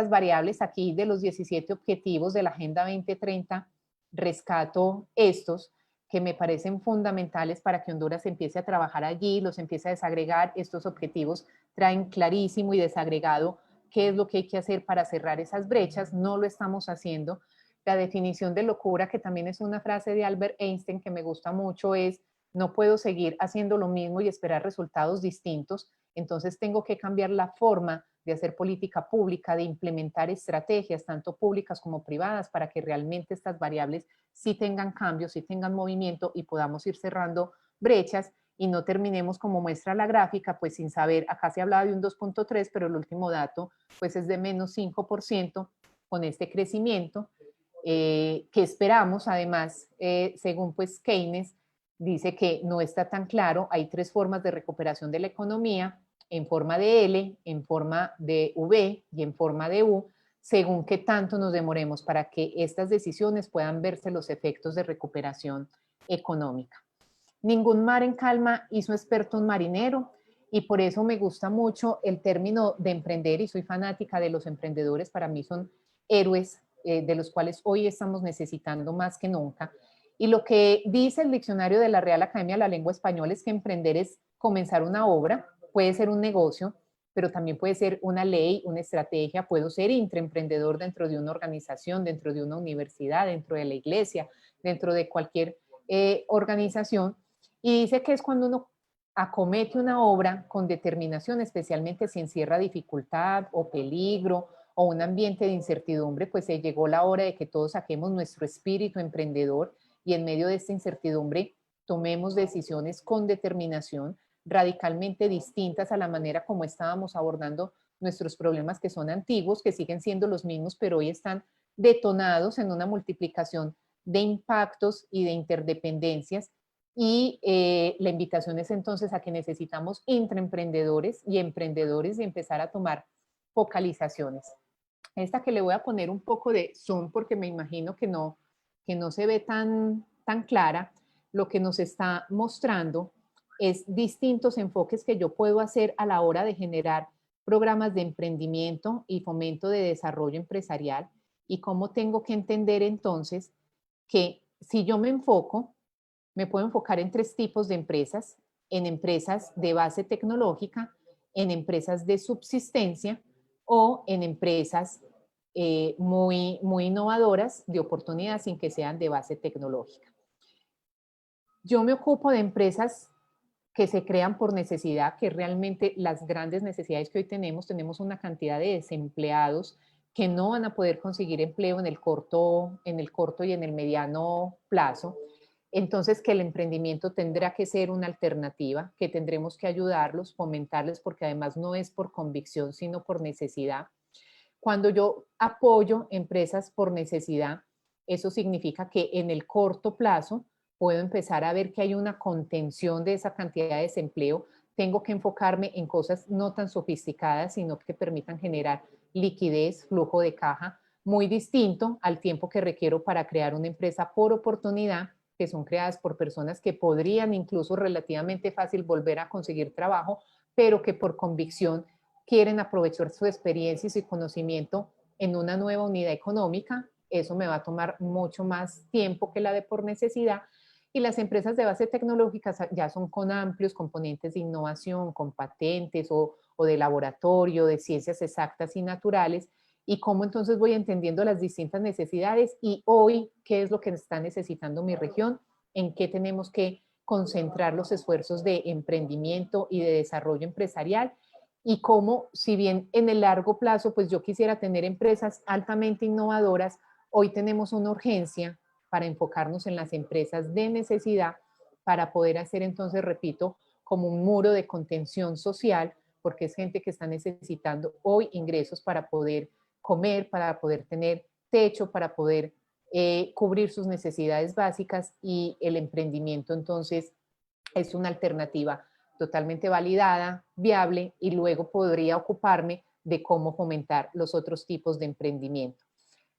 variables. Aquí de los 17 objetivos de la Agenda 2030, rescato estos que me parecen fundamentales para que Honduras empiece a trabajar allí, los empiece a desagregar. Estos objetivos traen clarísimo y desagregado qué es lo que hay que hacer para cerrar esas brechas. No lo estamos haciendo. La definición de locura, que también es una frase de Albert Einstein que me gusta mucho, es: no puedo seguir haciendo lo mismo y esperar resultados distintos, entonces tengo que cambiar la forma de hacer política pública, de implementar estrategias, tanto públicas como privadas, para que realmente estas variables sí tengan cambios, sí tengan movimiento y podamos ir cerrando brechas y no terminemos como muestra la gráfica, pues sin saber. Acá se hablaba de un 2.3, pero el último dato pues es de menos 5% con este crecimiento que esperamos. Además, según pues Keynes, dice que no está tan claro. Hay tres formas de recuperación de la economía: en forma de L, en forma de V y en forma de U, según qué tanto nos demoremos para que estas decisiones puedan verse los efectos de recuperación económica. Ningún mar en calma hizo experto un marinero, y por eso me gusta mucho el término de emprender, y soy fanática de los emprendedores. Para mí son héroes de los cuales hoy estamos necesitando más que nunca. Y lo que dice el diccionario de la Real Academia de la Lengua Española es que emprender es comenzar una obra, puede ser un negocio, pero también puede ser una ley, una estrategia. Puedo ser intraemprendedor dentro de una organización, dentro de una universidad, dentro de la iglesia, dentro de cualquier organización. Y dice que es cuando uno acomete una obra con determinación, especialmente si encierra dificultad o peligro o un ambiente de incertidumbre, pues se llegó la hora de que todos saquemos nuestro espíritu emprendedor y en medio de esta incertidumbre tomemos decisiones con determinación, radicalmente distintas a la manera como estábamos abordando nuestros problemas que son antiguos, que siguen siendo los mismos, pero hoy están detonados en una multiplicación de impactos y de interdependencias. Y la invitación es entonces a que necesitamos intraemprendedores y emprendedores y empezar a tomar focalizaciones. Esta que le voy a poner un poco de zoom porque me imagino que no se ve tan clara, lo que nos está mostrando es distintos enfoques que yo puedo hacer a la hora de generar programas de emprendimiento y fomento de desarrollo empresarial y cómo tengo que entender entonces que si yo me enfoco, me puedo enfocar en 3 tipos de empresas, en empresas de base tecnológica, en empresas de subsistencia o en empresas muy innovadoras de oportunidad sin que sean de base tecnológica. Yo me ocupo de empresas que se crean por necesidad, que realmente las grandes necesidades que hoy tenemos una cantidad de desempleados que no van a poder conseguir empleo en el corto y en el mediano plazo. Entonces, que el emprendimiento tendrá que ser una alternativa, que tendremos que ayudarlos, fomentarles, porque además no es por convicción, sino por necesidad. Cuando yo apoyo empresas por necesidad, eso significa que en el corto plazo puedo empezar a ver que hay una contención de esa cantidad de desempleo. Tengo que enfocarme en cosas no tan sofisticadas, sino que permitan generar liquidez, flujo de caja, muy distinto al tiempo que requiero para crear una empresa por oportunidad, que son creadas por personas que podrían incluso relativamente fácil volver a conseguir trabajo, pero que por convicción quieren aprovechar su experiencia y su conocimiento en una nueva unidad económica. Eso me va a tomar mucho más tiempo que la de por necesidad. Y las empresas de base tecnológica ya son con amplios componentes de innovación, con patentes o de laboratorio, de ciencias exactas y naturales, y cómo entonces voy entendiendo las distintas necesidades y hoy qué es lo que está necesitando mi región, en qué tenemos que concentrar los esfuerzos de emprendimiento y de desarrollo empresarial, y cómo, si bien en el largo plazo, pues yo quisiera tener empresas altamente innovadoras, hoy tenemos una urgencia para enfocarnos en las empresas de necesidad para poder hacer entonces, repito, como un muro de contención social, porque es gente que está necesitando hoy ingresos para poder comer, para poder tener techo, para poder cubrir sus necesidades básicas, y el emprendimiento entonces es una alternativa totalmente validada, viable, y luego podría ocuparme de cómo fomentar los otros tipos de emprendimiento.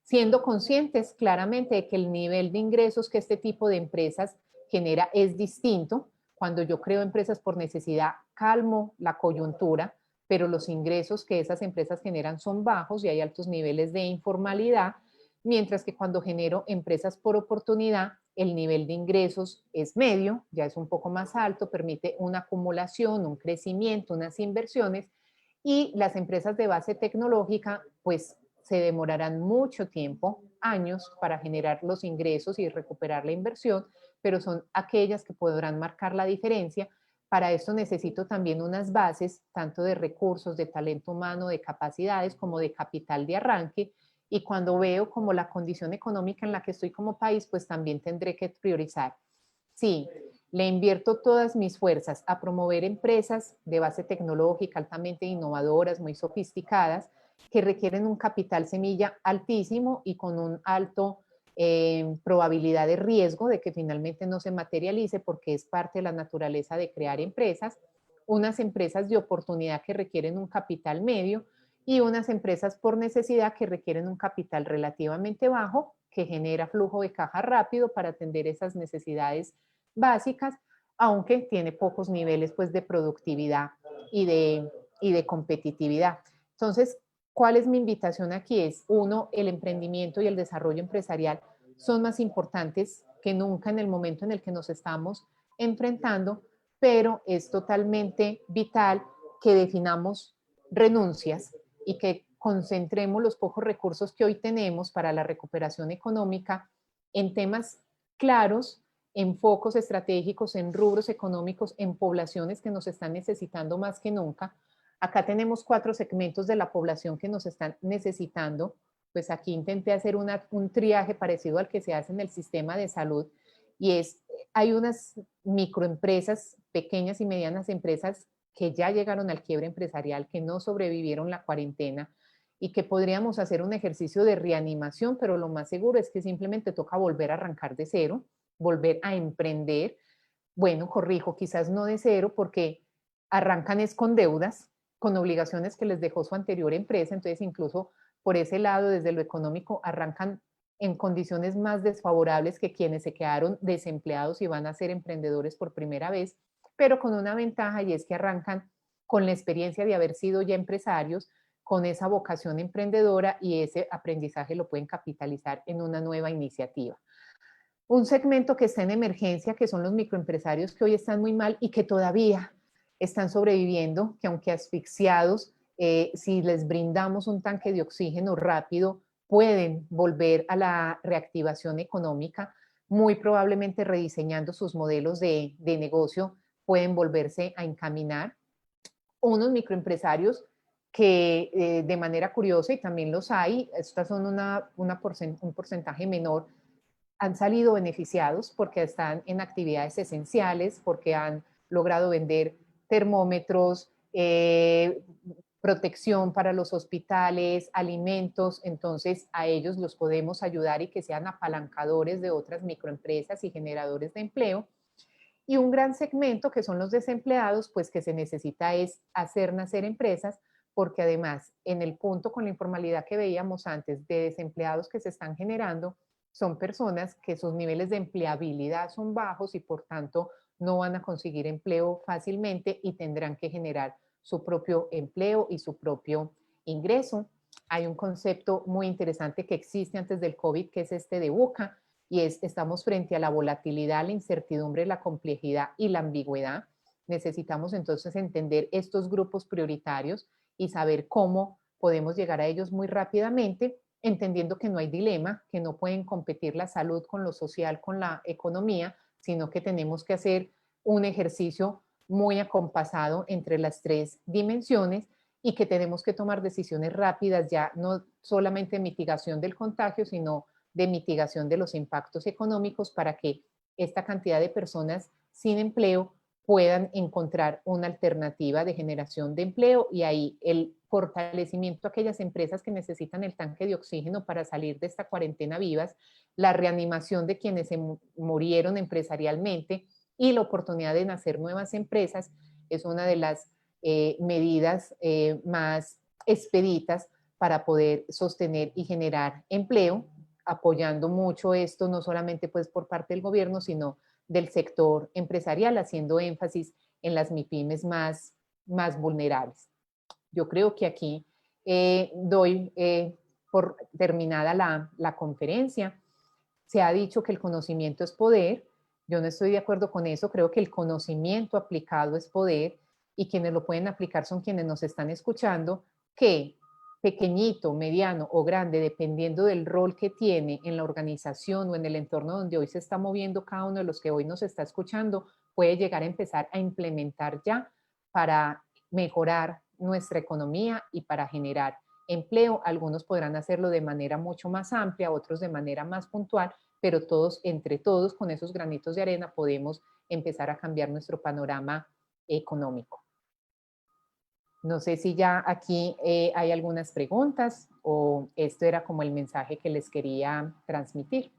Siendo conscientes claramente de que el nivel de ingresos que este tipo de empresas genera es distinto. Cuando yo creo empresas por necesidad, calmo la coyuntura, pero los ingresos que esas empresas generan son bajos y hay altos niveles de informalidad, mientras que cuando genero empresas por oportunidad, el nivel de ingresos es medio, ya es un poco más alto, permite una acumulación, un crecimiento, unas inversiones, y las empresas de base tecnológica, pues se demorarán mucho tiempo, años, para generar los ingresos y recuperar la inversión, pero son aquellas que podrán marcar la diferencia. Para esto necesito también unas bases, tanto de recursos, de talento humano, de capacidades, como de capital de arranque, y cuando veo como la condición económica en la que estoy como país, pues también tendré que priorizar. Sí, le invierto todas mis fuerzas a promover empresas de base tecnológica altamente innovadoras, muy sofisticadas, que requieren un capital semilla altísimo y con un alto probabilidad de riesgo de que finalmente no se materialice, porque es parte de la naturaleza de crear empresas, unas empresas de oportunidad que requieren un capital medio y unas empresas por necesidad que requieren un capital relativamente bajo, que genera flujo de caja rápido para atender esas necesidades básicas, aunque tiene pocos niveles pues de productividad y de competitividad. Entonces, ¿cuál es mi invitación aquí? Es, uno, el emprendimiento y el desarrollo empresarial son más importantes que nunca en el momento en el que nos estamos enfrentando, pero es totalmente vital que definamos renuncias y que concentremos los pocos recursos que hoy tenemos para la recuperación económica en temas claros, en focos estratégicos, en rubros económicos, en poblaciones que nos están necesitando más que nunca. Acá tenemos 4 segmentos de la población que nos están necesitando. Pues aquí intenté hacer un triaje parecido al que se hace en el sistema de salud, y hay unas microempresas, pequeñas y medianas empresas que ya llegaron al quiebre empresarial, que no sobrevivieron la cuarentena y que podríamos hacer un ejercicio de reanimación, pero lo más seguro es que simplemente toca volver a arrancar de cero, volver a emprender. Bueno, corrijo, quizás no de cero, porque arrancan es con deudas, con obligaciones que les dejó su anterior empresa, entonces incluso por ese lado, desde lo económico, arrancan en condiciones más desfavorables que quienes se quedaron desempleados y van a ser emprendedores por primera vez, pero con una ventaja, y es que arrancan con la experiencia de haber sido ya empresarios, con esa vocación emprendedora, y ese aprendizaje lo pueden capitalizar en una nueva iniciativa. Un segmento que está en emergencia, que son los microempresarios, que hoy están muy mal y que todavía están sobreviviendo, que aunque asfixiados, si les brindamos un tanque de oxígeno rápido, pueden volver a la reactivación económica, muy probablemente rediseñando sus modelos de negocio, pueden volverse a encaminar. Unos microempresarios que de manera curiosa, y también los hay, estas son un porcentaje menor, han salido beneficiados porque están en actividades esenciales, porque han logrado vender termómetros, protección para los hospitales, alimentos, entonces a ellos los podemos ayudar y que sean apalancadores de otras microempresas y generadores de empleo. Y un gran segmento que son los desempleados, pues que se necesita es hacer nacer empresas, porque además en el punto con la informalidad que veíamos antes de desempleados que se están generando, son personas que sus niveles de empleabilidad son bajos y por tanto no van a conseguir empleo fácilmente y tendrán que generar su propio empleo y su propio ingreso. Hay un concepto muy interesante que existe antes del COVID, que es este de VUCA, y estamos frente a la volatilidad, la incertidumbre, la complejidad y la ambigüedad. Necesitamos entonces entender estos grupos prioritarios y saber cómo podemos llegar a ellos muy rápidamente, entendiendo que no hay dilema, que no pueden competir la salud con lo social, con la economía, sino que tenemos que hacer un ejercicio muy acompasado entre las tres dimensiones y que tenemos que tomar decisiones rápidas, ya no solamente de mitigación del contagio, sino de mitigación de los impactos económicos para que esta cantidad de personas sin empleo puedan encontrar una alternativa de generación de empleo, y ahí el fortalecimiento a aquellas empresas que necesitan el tanque de oxígeno para salir de esta cuarentena vivas, la reanimación de quienes se murieron empresarialmente y la oportunidad de nacer nuevas empresas es una de las medidas más expeditas para poder sostener y generar empleo, apoyando mucho esto, no solamente pues por parte del gobierno, sino del sector empresarial, haciendo énfasis en las MIPYMES más vulnerables. Yo creo que aquí doy por terminada la conferencia. Se ha dicho que el conocimiento es poder. Yo no estoy de acuerdo con eso. Creo que el conocimiento aplicado es poder, y quienes lo pueden aplicar son quienes nos están escuchando, que pequeñito, mediano o grande, dependiendo del rol que tiene en la organización o en el entorno donde hoy se está moviendo cada uno de los que hoy nos está escuchando, puede llegar a empezar a implementar ya para mejorar nuestra economía y para generar empleo. Algunos podrán hacerlo de manera mucho más amplia, otros de manera más puntual, pero todos, entre todos, con esos granitos de arena podemos empezar a cambiar nuestro panorama económico. No sé si ya aquí hay algunas preguntas o esto era como el mensaje que les quería transmitir.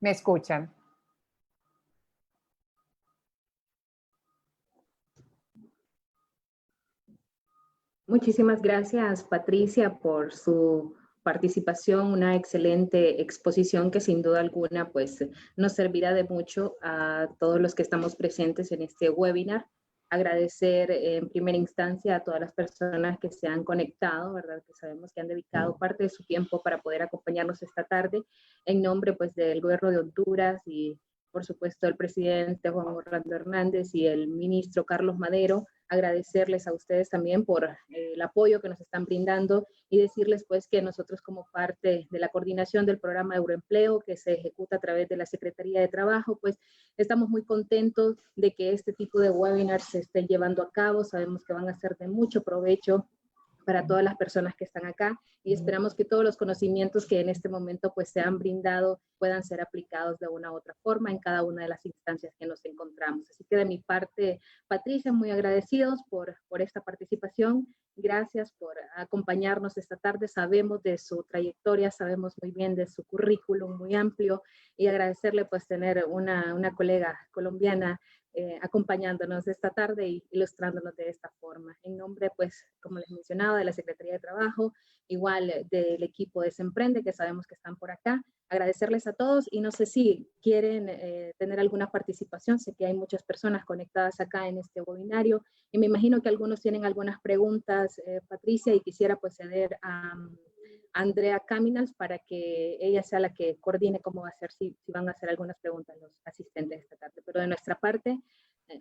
¿Me escuchan? Muchísimas gracias, Patricia, por su participación, una excelente exposición que sin duda alguna pues nos servirá de mucho a todos los que estamos presentes en este webinar. Agradecer en primera instancia a todas las personas que se han conectado, ¿verdad? Que sabemos que han dedicado parte de su tiempo para poder acompañarnos esta tarde, en nombre pues del Gobierno de Honduras y por supuesto el presidente Juan Orlando Hernández y el ministro Carlos Madero. agradecerles a ustedes también por el apoyo que nos están brindando y decirles pues que nosotros como parte de la coordinación del programa Euroempleo que se ejecuta a través de la Secretaría de Trabajo, pues estamos muy contentos de que este tipo de webinars se estén llevando a cabo. Sabemos que van a ser de mucho provecho para todas las personas que están acá y esperamos que todos los conocimientos que en este momento pues se han brindado puedan ser aplicados de una u otra forma en cada una de las instancias que nos encontramos. Así que de mi parte, Patricia, muy agradecidos por esta participación. Gracias por acompañarnos esta tarde. Sabemos de su trayectoria, sabemos muy bien de su currículum muy amplio y agradecerle pues tener una colega colombiana acompañándonos esta tarde y ilustrándonos de esta forma. En nombre, pues, como les mencionaba, de la Secretaría de Trabajo, igual del equipo de Semprende, que sabemos que están por acá, agradecerles a todos y no sé si quieren tener alguna participación. Sé que hay muchas personas conectadas acá en este webinario y me imagino que algunos tienen algunas preguntas, Patricia, y quisiera pues ceder a Andrea Caminals para que ella sea la que coordine cómo va a ser, si van a hacer algunas preguntas los asistentes esta tarde. Pero de nuestra parte,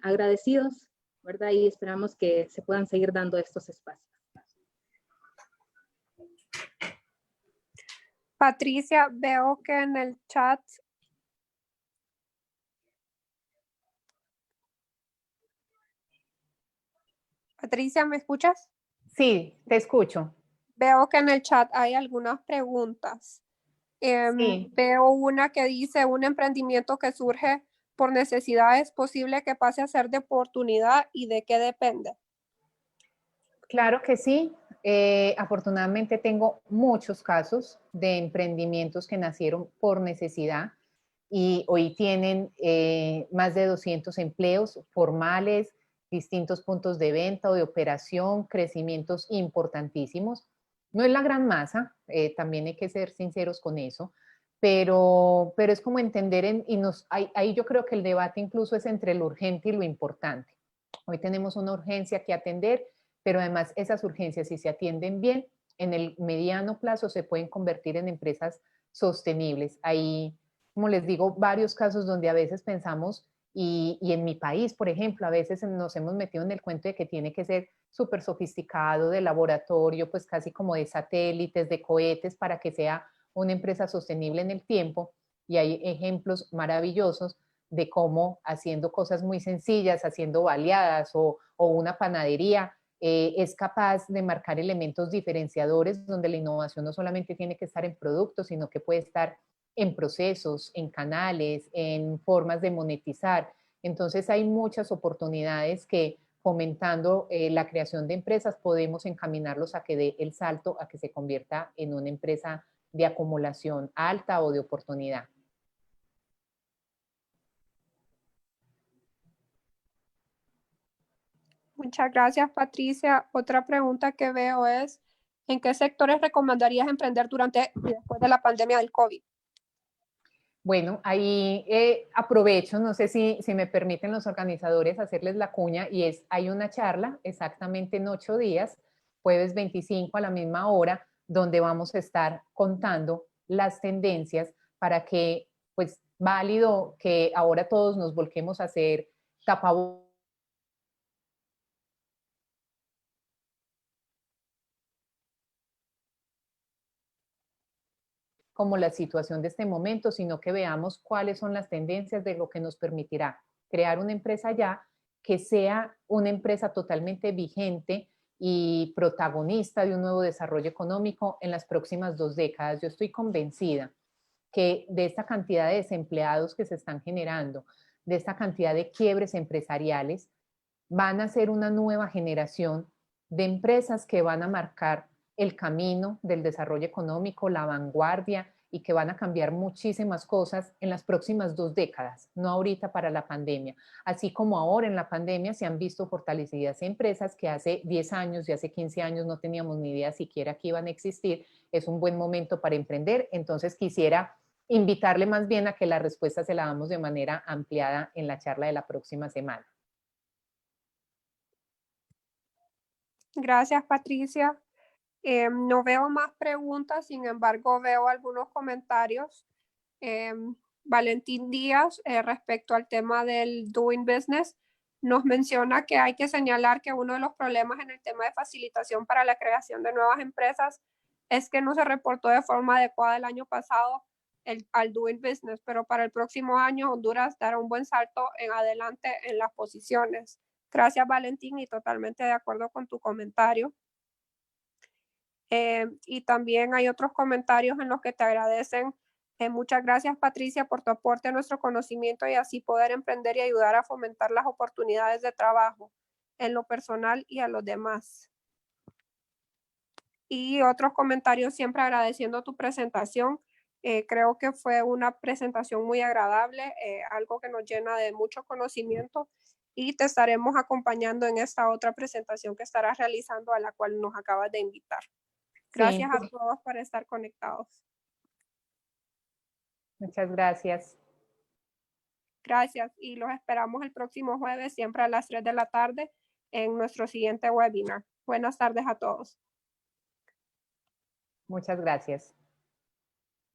agradecidos, ¿verdad? Y esperamos que se puedan seguir dando estos espacios. Patricia, veo que en el chat Patricia, ¿me escuchas? Sí, te escucho. Veo que en el chat hay algunas preguntas. Sí. Veo una que dice, un emprendimiento que surge por necesidad, ¿es posible que pase a ser de oportunidad y de qué depende? Claro que sí. Afortunadamente tengo muchos casos de emprendimientos que nacieron por necesidad y hoy tienen más de 200 empleos formales, distintos puntos de venta o de operación, crecimientos importantísimos. No es la gran masa, también hay que ser sinceros con eso, pero es como entender, ahí yo creo que el debate incluso es entre lo urgente y lo importante. Hoy tenemos una urgencia que atender, pero además esas urgencias, si se atienden bien, en el mediano plazo se pueden convertir en empresas sostenibles. Hay, como les digo, varios casos donde a veces pensamos, y en mi país, por ejemplo, a veces nos hemos metido en el cuento de que tiene que ser súper sofisticado, de laboratorio, pues casi como de satélites, de cohetes, para que sea una empresa sostenible en el tiempo. Y hay ejemplos maravillosos de cómo haciendo cosas muy sencillas, haciendo baleadas o una panadería, es capaz de marcar elementos diferenciadores donde la innovación no solamente tiene que estar en productos, sino que puede estar en procesos, en canales, en formas de monetizar. Entonces hay muchas oportunidades que fomentando la creación de empresas podemos encaminarlos a que dé el salto a que se convierta en una empresa de acumulación alta o de oportunidad. Muchas gracias, Patricia. Otra pregunta que veo es, ¿en qué sectores recomendarías emprender durante y después de la pandemia del COVID? Bueno, ahí aprovecho, no sé si me permiten los organizadores hacerles la cuña, y hay una charla exactamente en 8 días, jueves 25 a la misma hora, donde vamos a estar contando las tendencias para que, pues, válido que ahora todos nos volquemos a hacer tapabocas, como la situación de este momento, sino que veamos cuáles son las tendencias de lo que nos permitirá crear una empresa ya que sea una empresa totalmente vigente y protagonista de un nuevo desarrollo económico en las próximas 2 décadas. Yo estoy convencida que de esta cantidad de desempleados que se están generando, de esta cantidad de quiebres empresariales, van a ser una nueva generación de empresas que van a marcar el camino del desarrollo económico, la vanguardia, y que van a cambiar muchísimas cosas en las próximas 2 décadas, no ahorita para la pandemia. Así como ahora en la pandemia se han visto fortalecidas empresas que hace 10 años y hace 15 años no teníamos ni idea siquiera que iban a existir. Es un buen momento para emprender. Entonces quisiera invitarle más bien a que la respuesta se la damos de manera ampliada en la charla de la próxima semana. Gracias, Patricia. No veo más preguntas, sin embargo, veo algunos comentarios. Valentín Díaz, respecto al tema del Doing Business, nos menciona que hay que señalar que uno de los problemas en el tema de facilitación para la creación de nuevas empresas es que no se reportó de forma adecuada el año pasado al Doing Business, pero para el próximo año Honduras dará un buen salto en adelante en las posiciones. Gracias, Valentín, y totalmente de acuerdo con tu comentario. Y también hay otros comentarios en los que te agradecen. Muchas gracias, Patricia, por tu aporte a nuestro conocimiento y así poder emprender y ayudar a fomentar las oportunidades de trabajo en lo personal y a los demás. Y otros comentarios siempre agradeciendo tu presentación. Creo que fue una presentación muy agradable, algo que nos llena de mucho conocimiento y te estaremos acompañando en esta otra presentación que estarás realizando a la cual nos acabas de invitar. Gracias a todos por estar conectados. Muchas gracias. Gracias y los esperamos el próximo jueves, siempre a las 3 de la tarde, en nuestro siguiente webinar. Buenas tardes a todos. Muchas gracias.